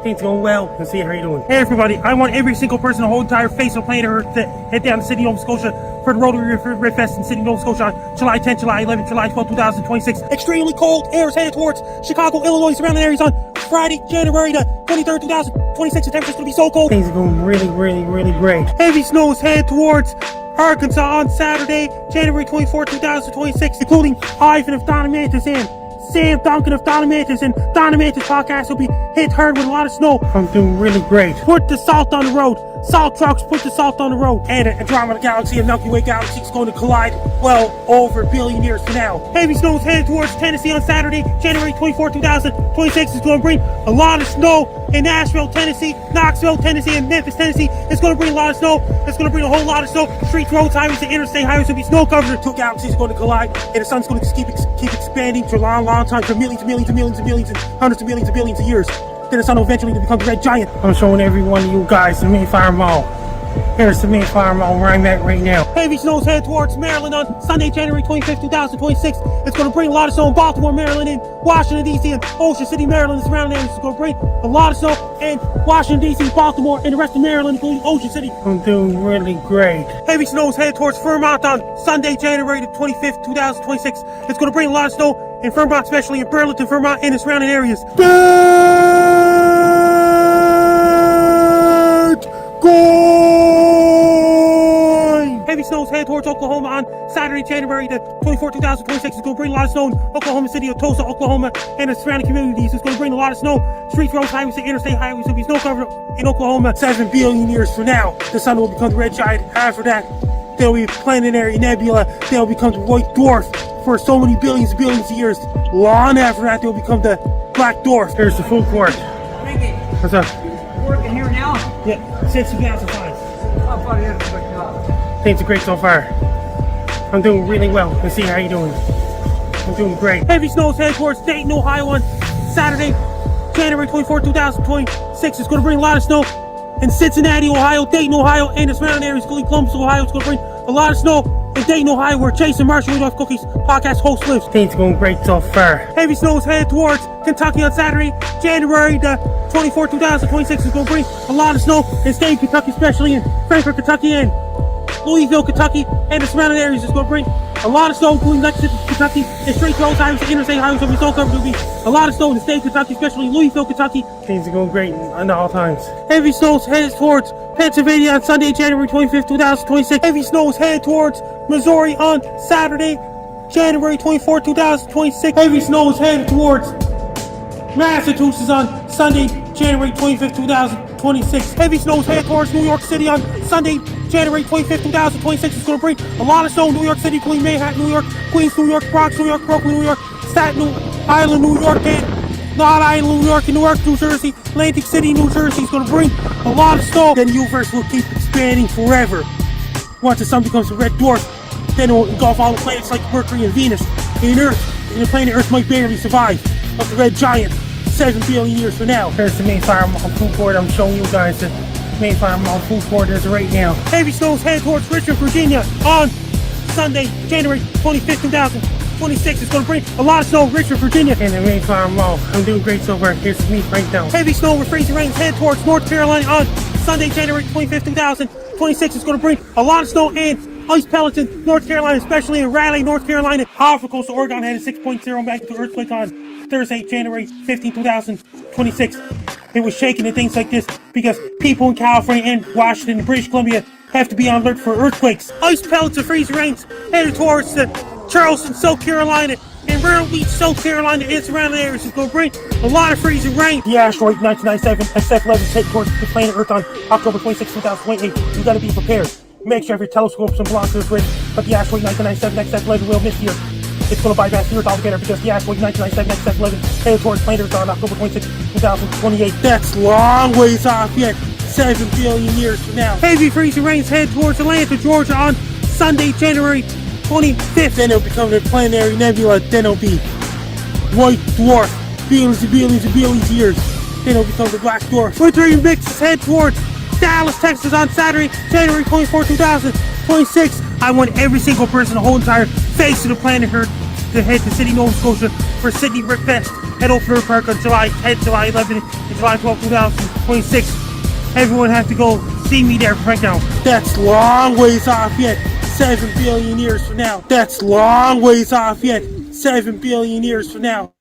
Things going well. Let's see how you're doing. Hey, everybody. I want every single person on the whole entire face of planet Earth to head down to Sydney, Nova Scotia for the Rotary Red Fest in Sydney, Nova Scotia on July 10, July 11, July 12, 2026. Extremely cold air is headed towards Chicago, Illinois, surrounding areas on Friday, January the 23rd, 2026. The temperature's gonna be so cold. Things are going really, really, really great. Heavy snows head towards Arkansas on Saturday, January 24th, 2026, including Ivan of Donamantis and Sam Duncan of Donamantis, and Donamantis podcast will be hit hard with a lot of snow. I'm doing really great. Put the salt on the road. Salt trucks, put the salt on the road. And Andromeda Galaxy and Milky Way Galaxy is going to collide well over a billion years from now. Heavy snows headed towards Tennessee on Saturday, January 24, 2026. Is going to bring a lot of snow in Nashville, Tennessee, Knoxville, Tennessee, and Memphis, Tennessee. It's going to bring a lot of snow. It's going to bring a whole lot of snow. Streets, roads, highways, and interstate highways will be snow covered. The two galaxies are going to collide, and the sun's going to keep expanding for a long, long time, for millions and millions and millions and millions and hundreds of millions and billions of years. Then the sun will eventually become the red giant. I'm showing every one of you guys the Mayflower Mall. Here's the Mayflower Mall where I'm at right now. Heavy snows head towards Maryland on Sunday, January 25th, 2026. It's going to bring a lot of snow in Baltimore, Maryland, and Washington, D.C., and Ocean City, Maryland, and surrounding areas. It's going to bring a lot of snow in Washington, D.C., Baltimore, and the rest of Maryland, including Ocean City. I'm doing really great. Heavy snows head towards Vermont on Sunday, January 25th, 2026. It's going to bring a lot of snow in Vermont, especially in Burlington, Vermont, and the surrounding areas. Heavy snows head towards Oklahoma on Saturday, January the 24th, 2026. It's going to bring a lot of snow in Oklahoma City, Tulsa, Oklahoma, and the surrounding communities. It's going to bring a lot of snow. Streets, roads, highways, and interstate highways will be snow covered in Oklahoma 7 billion years from now. The sun will become the red giant. After that, there will be a planetary nebula. They will become the white dwarf for so many billions and billions of years. Long after that, they will become the black dwarf. Here's the food court. Ricky, What's up? working here now? Yeah, since 2005. How far is it? Things are great so far. I'm doing really well. Let's see how you doing. I'm doing great. Heavy snows head towards Dayton, Ohio on Saturday, January 24, 2026. It's going to bring a lot of snow in Cincinnati, Ohio, Dayton, Ohio, and the surrounding areas, including Columbus, Ohio. It's going to bring a lot of snow in Dayton, Ohio, where Jason Marshall, Rudolph Cookies podcast host lives. Things are going great so far. Heavy snows head towards Kentucky on Saturday, January the 24, 2026. It's going to bring a lot of snow in state of Kentucky, especially in Frankfort, Kentucky, and Louisville, Kentucky, and the surrounding areas. Is going to bring a lot of snow, including Lexington, Kentucky, and straight roads, highways, and interstate highways will be snow covered. There will be a lot of snow in the state of Kentucky, especially in Louisville, Kentucky. Things are going great at all times. Heavy snows headed towards Pennsylvania on Sunday, January 25th, 2026. Heavy snows headed towards Missouri on Saturday, January 24th, 2026. Heavy snows headed towards Massachusetts on Sunday, January 25th, 2026. Heavy snows headed towards New York City on Sunday, January 25th, 2026. It's going to bring a lot of snow in New York City, including Manhattan, New York, Queens, New York, Bronx, New York, Brooklyn, New York, Staten Island, New York, and Long Island, New York, and Newark, New Jersey, Atlantic City, New Jersey. It's going to bring a lot of snow. Then the universe will keep expanding forever. Once the sun becomes a red dwarf, then it will engulf all the planets like Mercury and Venus, and Earth, and the planet Earth might barely survive of the red giant 7 billion years from now. Here's the Mayflower Mall food court. I'm showing you guys the Mayflower Mall food court is right now. Heavy snows head towards Richmond, Virginia on Sunday, January 25th, 2026. It's going to bring a lot of snow in Richmond, Virginia. In the Mayflower Mall. I'm doing great so far. Here's the meat right now. Heavy snow with freezing rains head towards North Carolina on Sunday, January 25th, 2026. It's going to bring a lot of snow and ice pellets in North Carolina, especially in Raleigh, North Carolina. Off the coast of Oregon had a 6.0 magnitude earthquake on Thursday, January 15, 2026. It was shaking and things like this because people in California and Washington and British Columbia have to be on alert for earthquakes. Ice pellets and freezing rains headed towards the Charleston, South Carolina, and Myrtle Beach, South Carolina, and surrounding areas. It's going to bring a lot of freezing rain. The asteroid 1997 SF-11 is headed towards the planet Earth on October 26, 2028. You got to be prepared. Make sure you have your telescopes and binoculars ready, but the asteroid 1997 SF-11 will miss the Earth. It's going to bypass the Earth altogether because the asteroid 1997 SF-11 headed towards planet Earth on October 26, 2028. That's long ways off yet. 7 billion years from now. Heavy freezing rains head towards Atlanta, Georgia on Sunday, January 25th. Then it'll become the planetary nebula. Then it'll be white dwarf. Billions and billions and billions of years. Then it'll become the black dwarf. Winter mixes head towards Dallas, Texas on Saturday, January 24, 2026. I want every single person, the whole entire face of the planet Earth, to head to Sydney, Nova Scotia for Sydney Brick Fest at Open Air Park on July 11 and July 12, 2026. Everyone has to go see me there right now. That's long ways off yet. 7 billion years from now. That's long ways off yet. 7 billion years from now.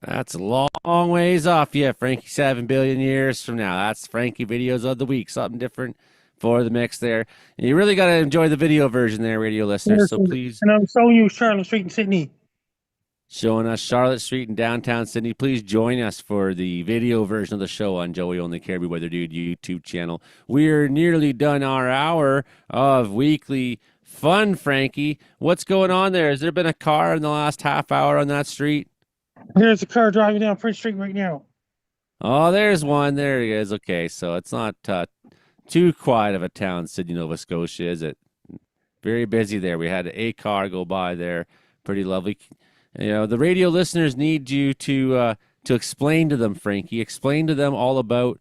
That's a long ways off. Yeah, Frankie, 7 billion years from now. That's Frankie videos of the week. Something different for the mix there. And you really got to enjoy the video version there, radio listeners. So please, And I'm showing you Charlotte Street in Sydney. showing us Charlotte Street in downtown Sydney. Please join us for the video version of the show on Joey Only Caribou Weather Dude YouTube channel. We're nearly done our hour of weekly fun, Frankie. What's going on there? Has there been a car in the last half hour on that street? There's a car driving down Prince Street right now. Oh, there's one. There he is. Okay, so it's not too quiet of a town, Sydney, Nova Scotia, is it? Very busy there. We had a car go by there. Pretty lovely. You know, the radio listeners need you to explain to them, Frankie. Explain to them all about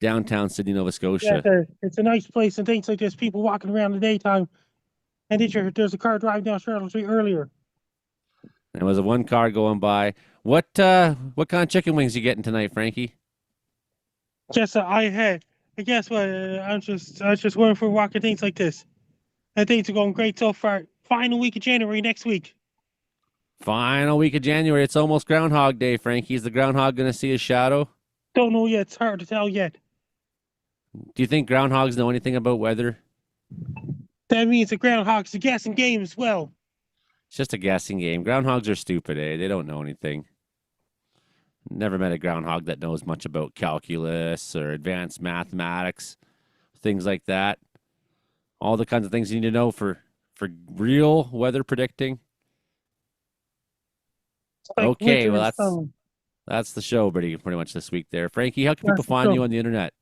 downtown Sydney, Nova Scotia. Yeah, it's a nice place and things like this. People walking around in the daytime. And there's a car driving down Charlotte Street earlier. There was a one car going by. What kind of chicken wings you getting tonight, Frankie? Just I guess what I was just going for a walk and things like this. And things are going great so far. Final week of January next week. Final week of January. It's almost Groundhog Day, Frankie. Is the groundhog going to see his shadow? Don't know yet. It's hard to tell yet. Do you think groundhogs know anything about weather? That means the groundhog's a guessing game as well. It's just a guessing game. Groundhogs are stupid, eh? They don't know anything. Never met a groundhog that knows much about calculus or advanced mathematics, things like that. All the kinds of things you need to know for real weather predicting. Like Okay, well winter that's the show pretty much this week there. Frankie, how can people find you on the internet?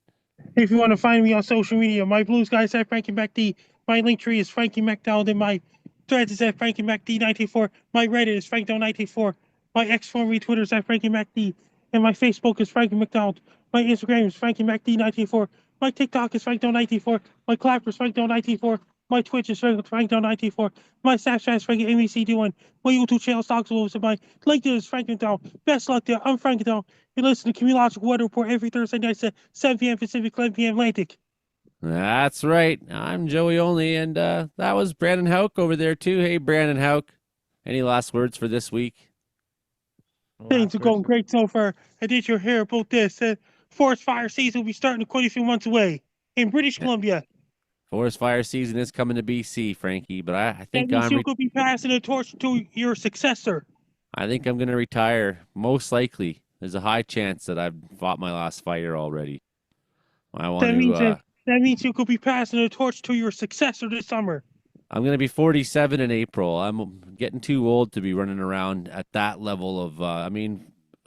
If you want to find me on social media, my blue sky is at Frankie MacD. My link tree is Frankie MacDonald, and my threads is at Frankie MacD94. My Reddit is FrankDown94. My X formerly Twitter is at Frankie MacD. And my Facebook is Frankie MacDonald. My Instagram is Frankie MacD94. My TikTok is FrankDown94. My Clapper is FrankDown94. My Twitch is FrankDown94. My Snapchat is Frankie MEC1. My YouTube channel Stocks Wolves, and my LinkedIn is Frankie MacDonald. Best luck there. I'm Frankie MacDonald. You listen to Cumulological Weather Report every Thursday night at 7 p.m. Pacific, 11 p.m. Atlantic. That's right. I'm Joey Only, and that was Brandon Hauk over there too. Hey, Brandon Hauk. Any last words for this week? Things are going great so far. I did your hear about this. Forest fire season will be starting quite a few months away in British Columbia. Forest fire season is coming to BC, Frankie, but I think that means you could be passing the torch to your successor. I think I'm going to retire. Most likely, there's a high chance that I've fought my last fire already. I want That means you could be passing the torch to your successor this summer. I'm going to be 47 in April. I'm getting too old to be running around at that level of,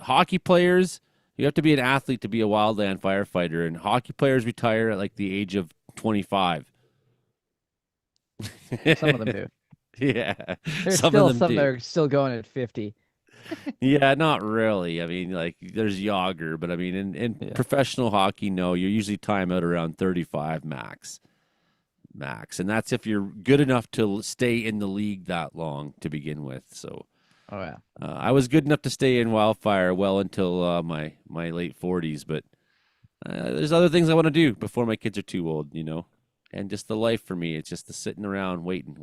hockey players, you have to be an athlete to be a wildland firefighter, and hockey players retire at like the age of 25. Some of them do. Yeah. There's some still of them some do. that are still going at 50. Yeah, not really. I mean, like, there's Yager, but I mean, in professional hockey, no, you're usually time out around 35 max. And that's if you're good enough to stay in the league that long to begin with. So, oh yeah, I was good enough to stay in wildfire well until my late 40s, but there's other things I want to do before my kids are too old, you know. And just the life for me, it's just the sitting around waiting,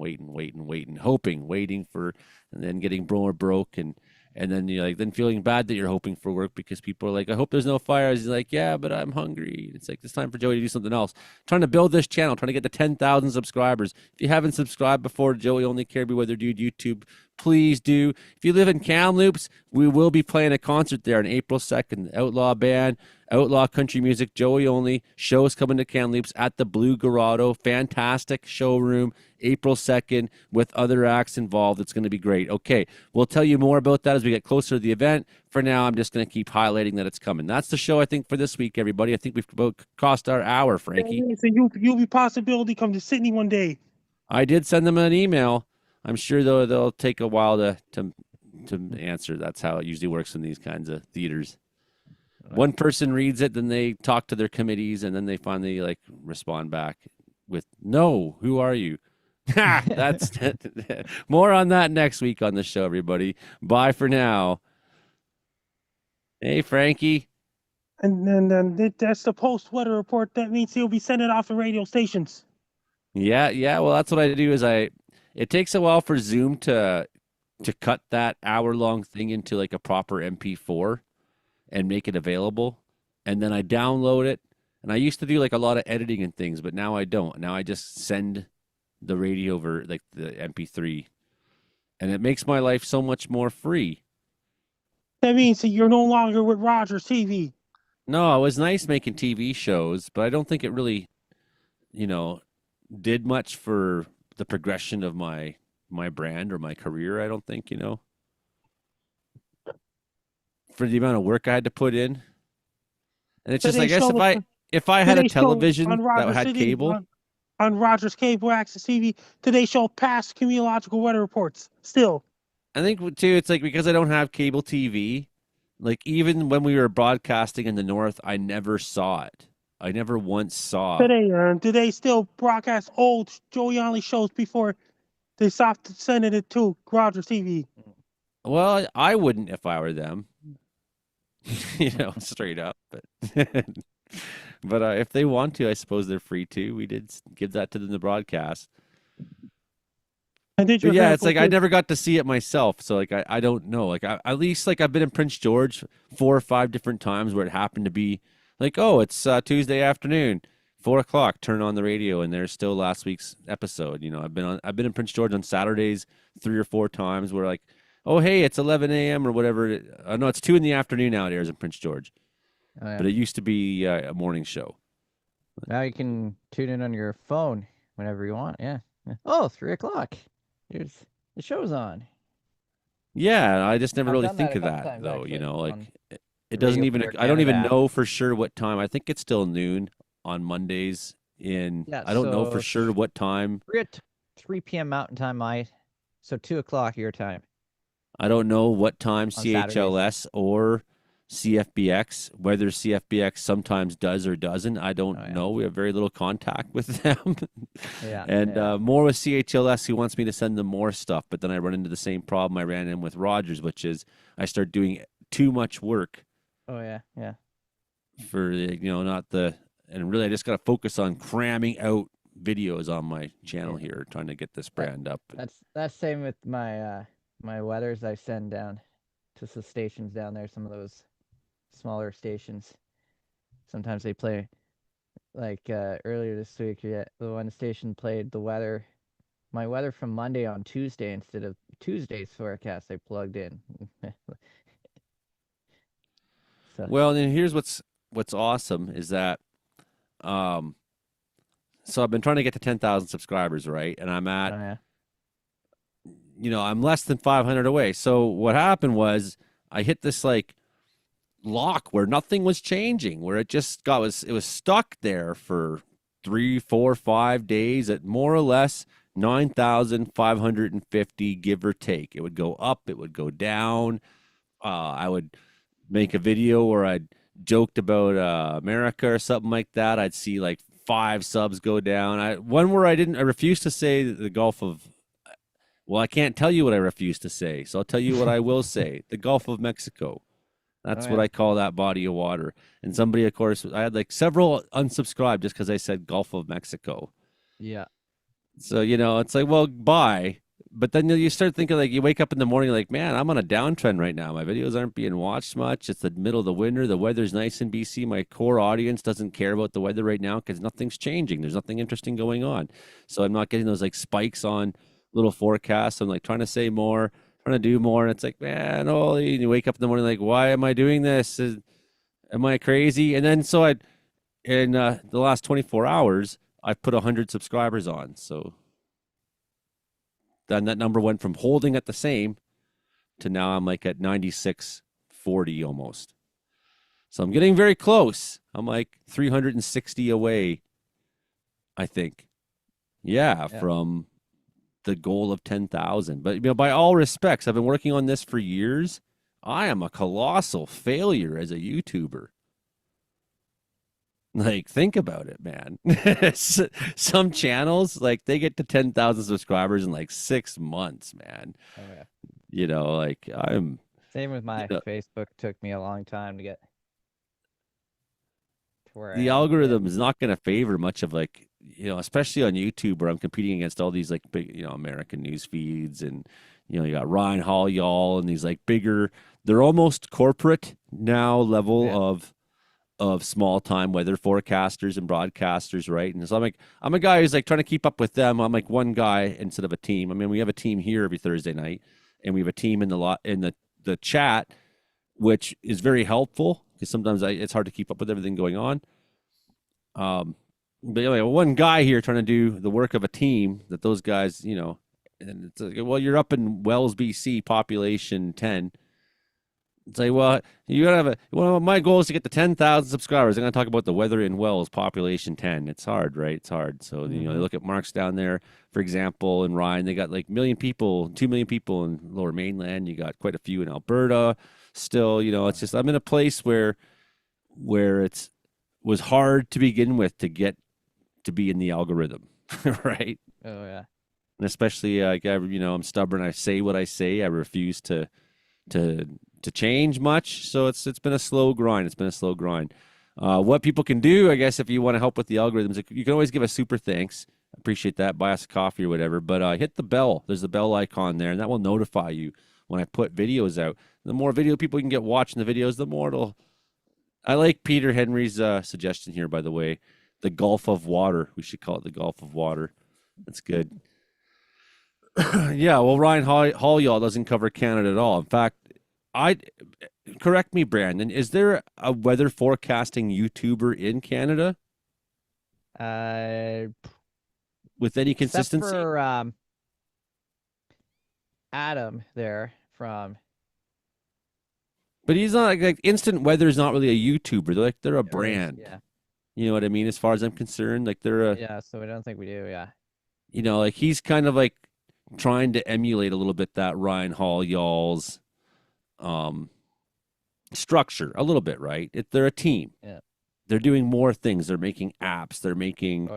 hoping, waiting for, and then getting more broke, and then you're like, then feeling bad that you're hoping for work because people are like, I hope there's no fires. He's like, yeah, but I'm hungry. It's like, it's time for Joey to do something else. Trying to build this channel, trying to get to 10,000 subscribers. If you haven't subscribed before to Joey Only Caribou Weather Dude YouTube, please do. If you live in Kamloops, we will be playing a concert there on April 2nd. Outlaw band, outlaw country music, Joey Only. Shows coming to Kamloops at the Blue Grotto. Fantastic showroom, April 2nd, with other acts involved. It's going to be great. Okay, we'll tell you more about that as we get closer to the event. For now, I'm just going to keep highlighting that it's coming. That's the show, I think, for this week, everybody. I think we've about crossed our hour, Frankie. So you'll be possibility come to Sydney one day. I did send them an email. I'm sure they'll take a while to answer. That's how it usually works in these kinds of theaters. Right. One person reads it, then they talk to their committees, and then they finally respond back with, "No, who are you?" That's more on that next week on the show, everybody. Bye for now. Hey, Frankie. And then that's the post weather report. That means he'll be sending it off to radio stations. Yeah. Well, that's what I do. It takes a while for Zoom to to cut that hour-long thing into like a proper MP4 and make it available. And then I download it. And I used to do like a lot of editing and things, but now I don't. Now I just send the radio over like the MP3, and it makes my life so much more free. That means that you're no longer with Rogers TV. No, it was nice making TV shows, but I don't think it really, did much for the progression of my brand or my career. I don't think, for the amount of work I had to put in. And it's just, I guess if I had a television that had cable. On Rogers Cable Access TV, do they show past cumulological weather reports still? I think, too, it's like because I don't have cable TV, like even when we were broadcasting in the North, I never saw it. I never once saw. Do they still broadcast old Joey Only shows before they stopped sending it to Rogers TV? Well, I wouldn't if I were them. Straight up. But but if they want to, I suppose they're free to. We did give that to them to broadcast. It's like I never got to see it myself, so like I don't know. Like at least like I've been in Prince George 4 or 5 different times where it happened to be like, oh, it's Tuesday afternoon, 4:00. Turn on the radio, and there's still last week's episode. I've been in Prince George on Saturdays 3 or 4 times where like, oh hey, it's 11 a.m. or whatever. No, it's 2 in the afternoon now. It airs in Prince George, but it used to be a morning show. Now you can tune in on your phone whenever you want. Yeah. Oh, 3:00. Here's the show's on. Yeah, I just never really think of that though. Actually, it doesn't even. I don't even know for sure what time. I think it's still noon on Mondays. I don't know for sure what time. 3 p.m. Mountain Time, so 2:00 your time. I don't know what time CHLS or CFBX, whether CFBX sometimes does or doesn't. I don't know. We have very little contact with them. More with CHLS, who wants me to send them more stuff, but then I run into the same problem I ran in with Rogers, which is I start doing too much work. Oh yeah. For and really I just got to focus on cramming out videos on my channel here, trying to get this brand up. That's same with my my weathers I send down to the stations down there. Some of those smaller stations. Sometimes they play, like earlier this week, the one station played my weather from Monday on Tuesday instead of Tuesday's forecast I plugged in. Well, and here's what's awesome is that, so I've been trying to get to 10,000 subscribers, right? And I'm at, I'm less than 500 away. So what happened was I hit this like lock where nothing was changing, where it just it was stuck there for 3, 4, 5 days at more or less 9,550, give or take. It would go up, it would go down. I would make a video where I'd joked about America or something like that. I'd see like 5 subs go down. One where I refused to say the Gulf of, well, I can't tell you what I refuse to say, so I'll tell you what I will say. The Gulf of Mexico. That's what I call that body of water. And somebody, of course, I had like several unsubscribed just because I said Gulf of Mexico. Yeah. So, it's like, well, bye. But then you start thinking, like, you wake up in the morning like, man, I'm on a downtrend right now. My videos aren't being watched much. It's the middle of the winter. The weather's nice in BC. My core audience doesn't care about the weather right now because nothing's changing. There's nothing interesting going on. So I'm not getting those like spikes on little forecasts. I'm like trying to say more, trying to do more. And it's like, man, holy, and you wake up in the morning like, why am I doing this? Am I crazy? And then so in the last 24 hours, I put 100 subscribers on. So then that number went from holding at the same to now I'm like at 9640 almost. So I'm getting very close. I'm like 360 away, I think. Yeah. From the goal of 10,000. But by all respects, I've been working on this for years. I am a colossal failure as a YouTuber. Like, think about it, man. Some channels, like, they get to 10,000 subscribers in like 6 months, man. Oh, yeah. Like, I'm... Same with my Facebook. Took me a long time to get to where the algorithm is not going to favor much of, like, especially on YouTube where I'm competing against all these, like, big, American news feeds and you got Ryan Hall, y'all, and these like bigger. They're almost corporate now level of small time weather forecasters and broadcasters, right? And so I'm a guy who's like trying to keep up with them. I'm like one guy instead of a team. I mean, we have a team here every Thursday night, and we have a team in the chat, which is very helpful because sometimes it's hard to keep up with everything going on. But like one guy here trying to do the work of a team that those guys, and it's like, well, you're up in Wells, BC, population 10. It's like, well, you gotta have my goal is to get to 10,000 subscribers. I'm gonna talk about the weather in Wells, population 10. It's hard, right? It's hard. So they look at Mark's down there, for example, and Ryan. They got like 1 million people, 2 million people in Lower Mainland. You got quite a few in Alberta. Still, it's just I'm in a place where it was hard to begin with to get to be in the algorithm, right? Oh yeah. And especially I'm stubborn. I say what I say. I refuse to change much. So it's been a slow grind. What people can do, I guess, if you want to help with the algorithms, you can always give a super thanks. Appreciate that. Buy us a coffee or whatever. But hit the bell. There's the bell icon there, and that will notify you when I put videos out. The more video people can get watching the videos, the more it'll. I like Peter Henry's suggestion here, by the way. The Gulf of Water. We should call it the Gulf of Water. That's good. Yeah, well, Ryan Hall, y'all, doesn't cover Canada at all. In fact, correct me, Brandon. Is there a weather forecasting YouTuber in Canada? With any consistency? Except for Adam there from. But he's not like Instant Weather is not really a YouTuber. They're a brand. Yeah. You know what I mean? As far as I'm concerned, like they're a. Yeah, so I don't think we do. Yeah. Like he's kind of like trying to emulate a little bit that Ryan Hall y'all's structure a little bit, right? They're a team. Yeah. They're doing more things. They're making apps. They're making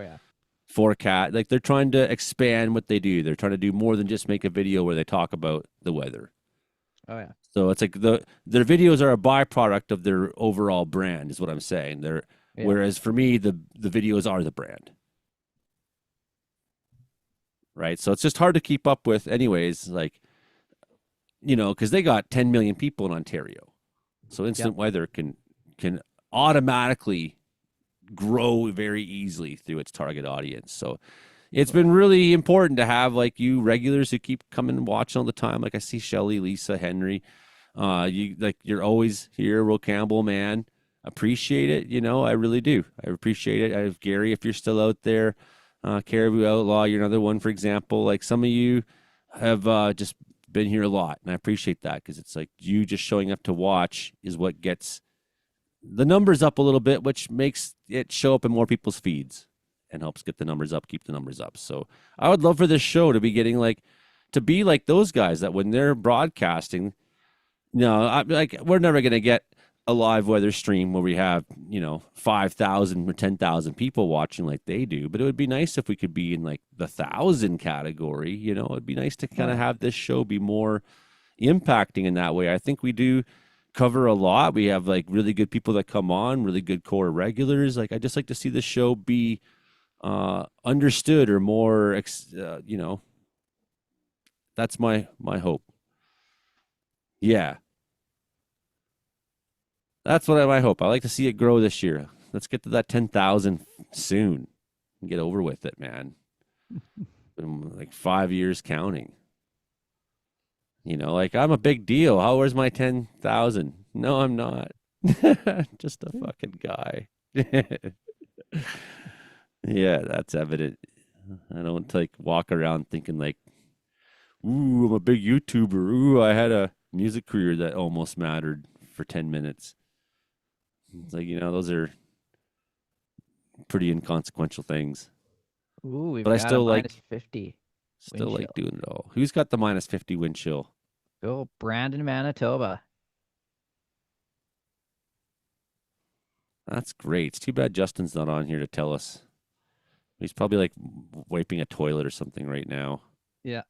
forecast. Like they're trying to expand what they do. They're trying to do more than just make a video where they talk about the weather. Oh yeah. So it's like their videos are a byproduct of their overall brand, is what I'm saying. Whereas for me, the videos are the brand. Right. So it's just hard to keep up with anyways, like, because they got 10 million people in Ontario. So Instant Weather can automatically grow very easily through its target audience. So it's been really important to have like you regulars who keep coming and watching all the time. Like I see Shelly, Lisa, Henry. You're always here, Will Campbell, man. Appreciate it. I really do. I appreciate it. I have Gary, if you're still out there. Caribou Outlaw, you're another one, for example. Like some of you have just been here a lot, and I appreciate that because it's like you just showing up to watch is what gets the numbers up a little bit, which makes it show up in more people's feeds and helps get the numbers up, keep the numbers up. So I would love for this show to be getting to be like those guys that when they're broadcasting, we're never going to get a live weather stream where we have 5,000 or 10,000 people watching like they do, but it would be nice if we could be in like the 1,000 category. It'd be nice to kind of have this show be more impacting in that way. I think we do cover a lot. We have like really good people that come on, really good core regulars. Like I just like to see the show be understood or more that's my hope. Yeah. That's what I hope. I like to see it grow this year. Let's get to that 10,000 soon and get over with it, man. Like 5 years counting. I'm a big deal. Where's my 10,000? No, I'm not. Just a fucking guy. Yeah, that's evident. I don't walk around thinking like, ooh, I'm a big YouTuber. Ooh, I had a music career that almost mattered for 10 minutes. It's like, those are pretty inconsequential things. Ooh, we've but I got still a like minus 50. Still like doing it all. Who's got the minus 50 wind chill? Go Brandon, Manitoba. That's great. It's too bad Justin's not on here to tell us. He's probably like wiping a toilet or something right now. Yeah.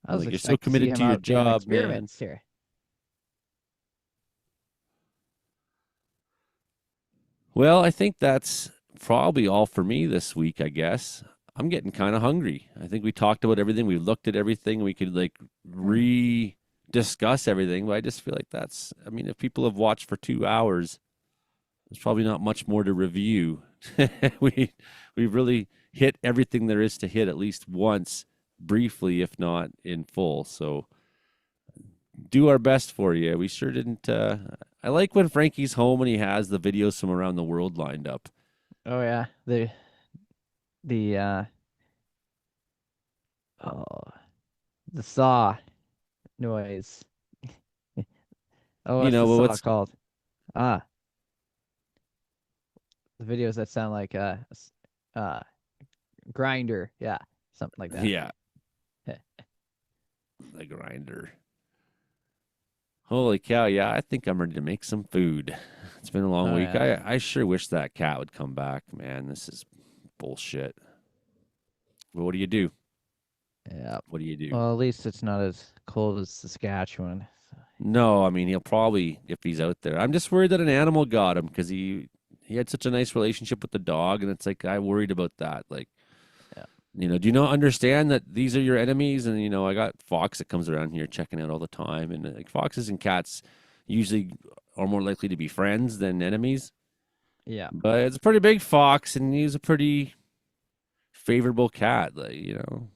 I was you're so committed to your job, man. Here. Well, I think that's probably all for me this week, I guess. I'm getting kind of hungry. I think we talked about everything. We looked at everything. We could like re-discuss everything. But I just feel like I mean, if people have watched for 2 hours, there's probably not much more to review. We've really hit everything there is to hit at least once, briefly, if not in full. So do our best for you. We sure didn't. I like when Frankie's home and he has the videos from around the world lined up. Oh yeah, oh, the saw noise. Oh, You what's know, the but saw what's called? Ah, the videos that sound like grinder. Yeah, something like that. yeah, the grinder. Holy cow! Yeah, I think I'm ready to make some food. It's been a long Oh, week. yeah. I sure wish that cat would come back. Man, this is bullshit. But what do you do? Yeah. What do you do? Well, at least it's not as cold as Saskatchewan. No, I mean he'll probably if he's out there. I'm just worried that an animal got him because he had such a nice relationship with the dog, and it's like I worried about that. Like, Yeah. you know, do you not understand that these are your enemies? And you know, I got Fox that comes around here checking out all the time, and like foxes and cats usually are more likely to be friends than enemies. Yeah. But it's a pretty big fox, and he's a pretty favorable cat. Like, you know,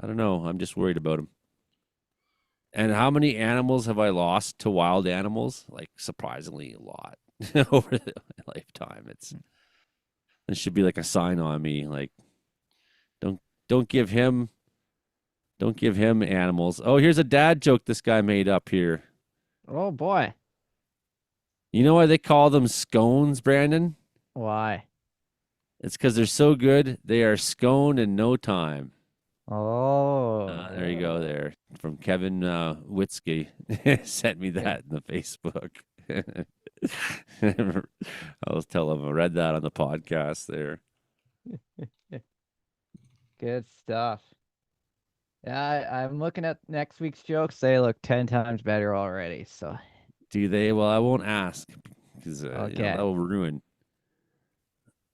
I don't know. I'm just worried about him. And how many animals have I lost to wild animals? Like surprisingly a lot over my lifetime. It should be like a sign on me, like don't don't give him animals. Oh, here's a dad joke this guy made up here. Oh boy. You know why they call them scones, Brandon? Why? It's because they're so good they are scone in no time. Oh. There you go. There from Kevin Witzke sent me that in the Facebook. I'll tell him I read that on the podcast there. Good stuff. Yeah, I'm looking at next week's jokes. They look 10 times better already. So Do they? Well, I won't ask because you know, Okay. that'll ruin.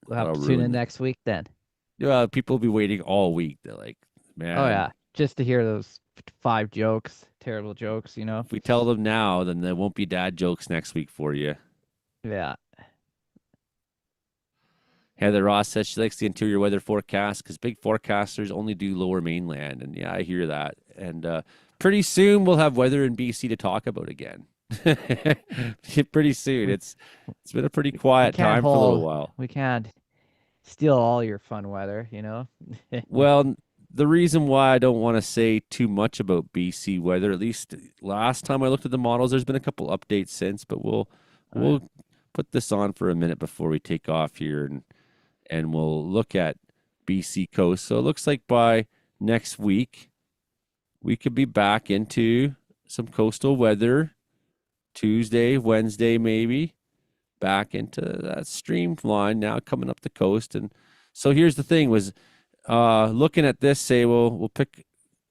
we'll have That'll to tune ruin in it. next week then. Yeah, people will be waiting all week. They're like, man. Oh yeah, just to hear those 5 jokes, terrible jokes, you know. If we tell them now, then there won't be dad jokes next week for you. Yeah. Heather Ross says she likes the interior weather forecast because big forecasters only do lower mainland. And yeah, I hear that. And pretty soon we'll have weather in BC to talk about again. Pretty soon. It's been a pretty quiet time for a little while. We can't steal all your fun weather, you know. Well, the reason why I don't want to say too much about BC weather, at least last time I looked at the models, there's been a couple updates since, but we'll put this on for a minute before we take off here and we'll look at BC coast. So it looks like by next week we could be back into some coastal weather. Tuesday, Wednesday, maybe back into that streamline now coming up the coast. And so here's the thing was looking at this, say, well, we'll pick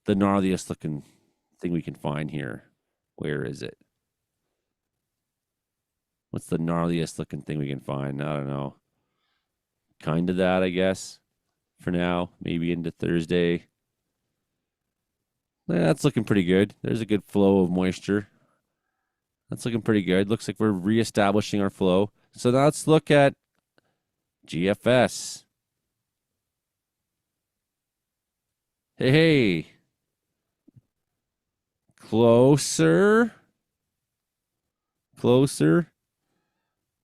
the gnarliest looking thing we can find here. Where is it? What's the gnarliest looking thing we can find? I don't know. Kind of that, I guess, for now. Maybe into Thursday. Yeah, that's looking pretty good. There's a good flow of moisture. That's looking pretty good. Looks like we're reestablishing our flow. So now let's look at GFS. Hey. Closer. Closer.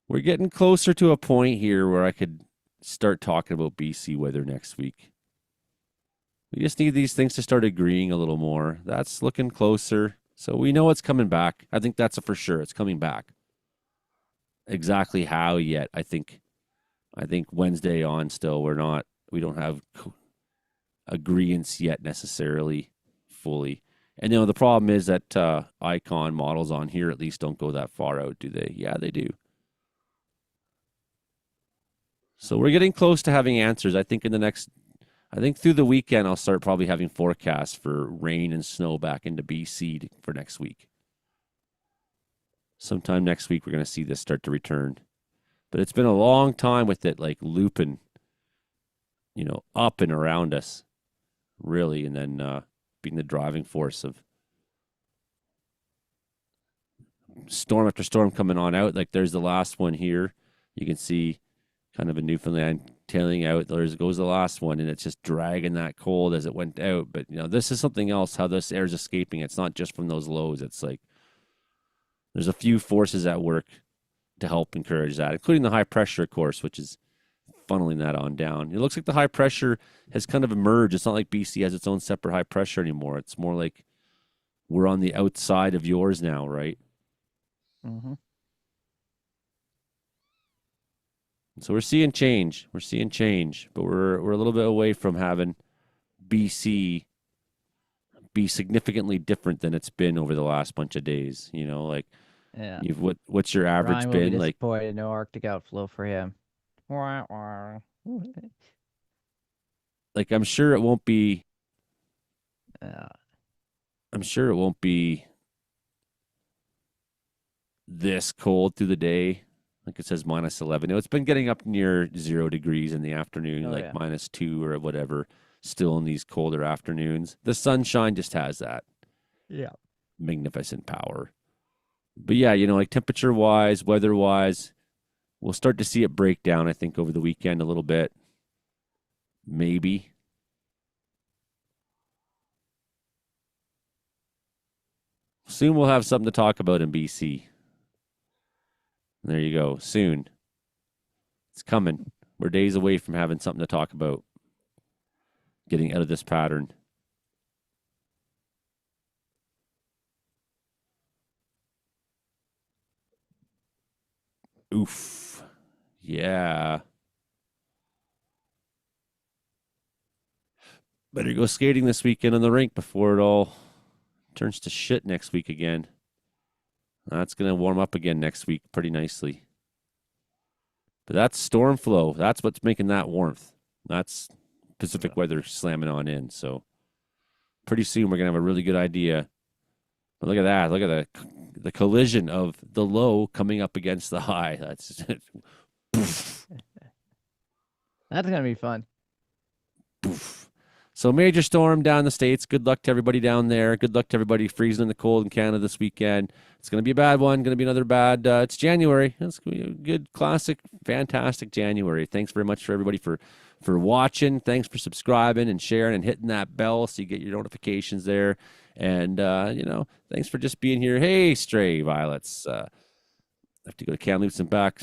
We're getting closer to a point here where I could start talking about BC weather next week. We just need these things to start agreeing a little more. That's looking closer. So we know it's coming back. I think that's a for sure. It's coming back. Exactly how yet? I think Wednesday on still we don't have agreements yet necessarily fully. And you know the problem is that icon models on here at least don't go that far out, do they? Yeah, they do. So we're getting close to having answers. I think through the weekend, I'll start probably having forecasts for rain and snow back into BC for next week. Sometime next week, we're going to see this start to return. But it's been a long time with it, like looping up and around us, really, and then being the driving force of storm after storm coming on out. Like there's the last one here. You can see kind of a Newfoundland tailing out. There goes the last one, and it's just dragging that cold as it went out. But this is something else. How this air is escaping. It's not just from those lows. It's like there's a few forces at work to help encourage that, including the high pressure, of course, which is funneling that on down. It looks like the high pressure has kind of emerged. It's not like BC has its own separate high pressure anymore. It's more like we're on the outside of yours now, right? Mm-hmm. So we're seeing change. We're seeing change, but we're a little bit away from having BC be significantly different than it's been over the last bunch of days. Like what's your average Ryan will been? be Like disappointed, no Arctic outflow for him. like I'm sure it won't be. I'm sure it won't be this cold through the day. Like it says -11. It's been getting up near 0 degrees in the afternoon, -2 or whatever, still in these colder afternoons. The sunshine just has that magnificent power. But yeah, like temperature-wise, weather-wise, we'll start to see it break down, I think, over the weekend a little bit. Maybe. Soon we'll have something to talk about in BC. There you go. Soon. It's coming. We're days away from having something to talk about. Getting out of this pattern. Oof. Yeah. Better go skating this weekend on the rink before it all turns to shit next week again. That's going to warm up again next week pretty nicely. But that's storm flow. That's what's making that warmth. That's Pacific weather slamming on in. So pretty soon we're going to have a really good idea. But look at that. Look at the collision of the low coming up against the high. That's poof. That's going to be fun. Poof. So major storm down the States. Good luck to everybody down there. Good luck to everybody freezing in the cold in Canada this weekend. It's going to be a bad one. Going to be another bad. It's January. It's going to be a good, classic, fantastic January. Thanks very much for everybody for watching. Thanks for subscribing and sharing and hitting that bell so you get your notifications there. And, thanks for just being here. Hey, Stray Violets. I have to go to Kamloops and back.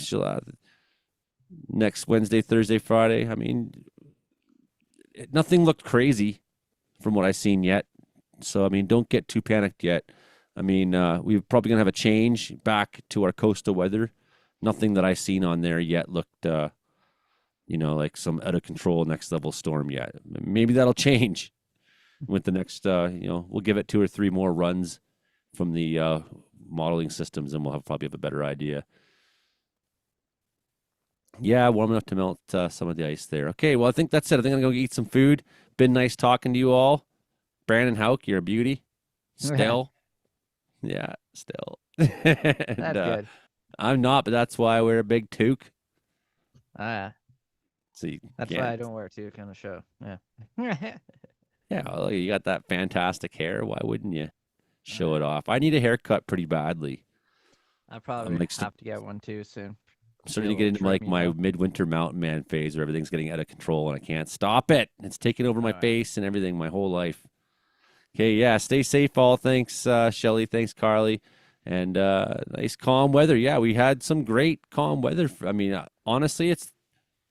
Next Wednesday, Thursday, Friday. I mean, nothing looked crazy from what I've seen yet. So, I mean, don't get too panicked yet. I mean, we're probably going to have a change back to our coastal weather. Nothing that I've seen on there yet looked, like some out of control next level storm yet. Maybe that'll change with the next, we'll give it 2 or 3 more runs from the modeling systems and we'll probably have a better idea. Yeah, warm enough to melt some of the ice there. Okay, well, I think that's it. I think I'm going to go eat some food. Been nice talking to you all. Brandon Hauk, you're a beauty. Still. Yeah, still. That's good. I'm not, but that's why I wear a big toque. See, that's why I don't wear a toque on the show. Yeah. Yeah, well, you got that fantastic hair. Why wouldn't you show it off? I need a haircut pretty badly. I probably have to get one too soon. I'm starting to get into like my midwinter mountain man phase where everything's getting out of control and I can't stop it. It's taking over my face and everything, my whole life. Okay, yeah, stay safe all. Thanks, Shelly. Thanks, Carly. And nice calm weather. Yeah, we had some great calm weather. I mean, honestly, it's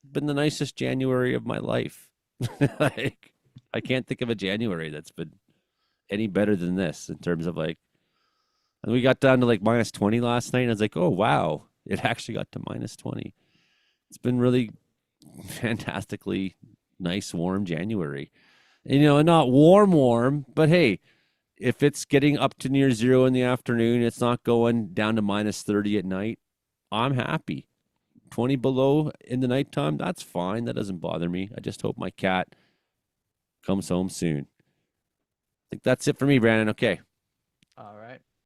been the nicest January of my life. Like, I can't think of a January that's been any better than this in terms of like, and we got down to like -20 last night. And I was like, oh, wow. It actually got to -20. It's been really fantastically nice, warm January. And, not warm, but hey, if it's getting up to near 0 in the afternoon, it's not going down to -30 at night, I'm happy. 20 below in the nighttime, that's fine. That doesn't bother me. I just hope my cat comes home soon. I think that's it for me, Brandon. Okay.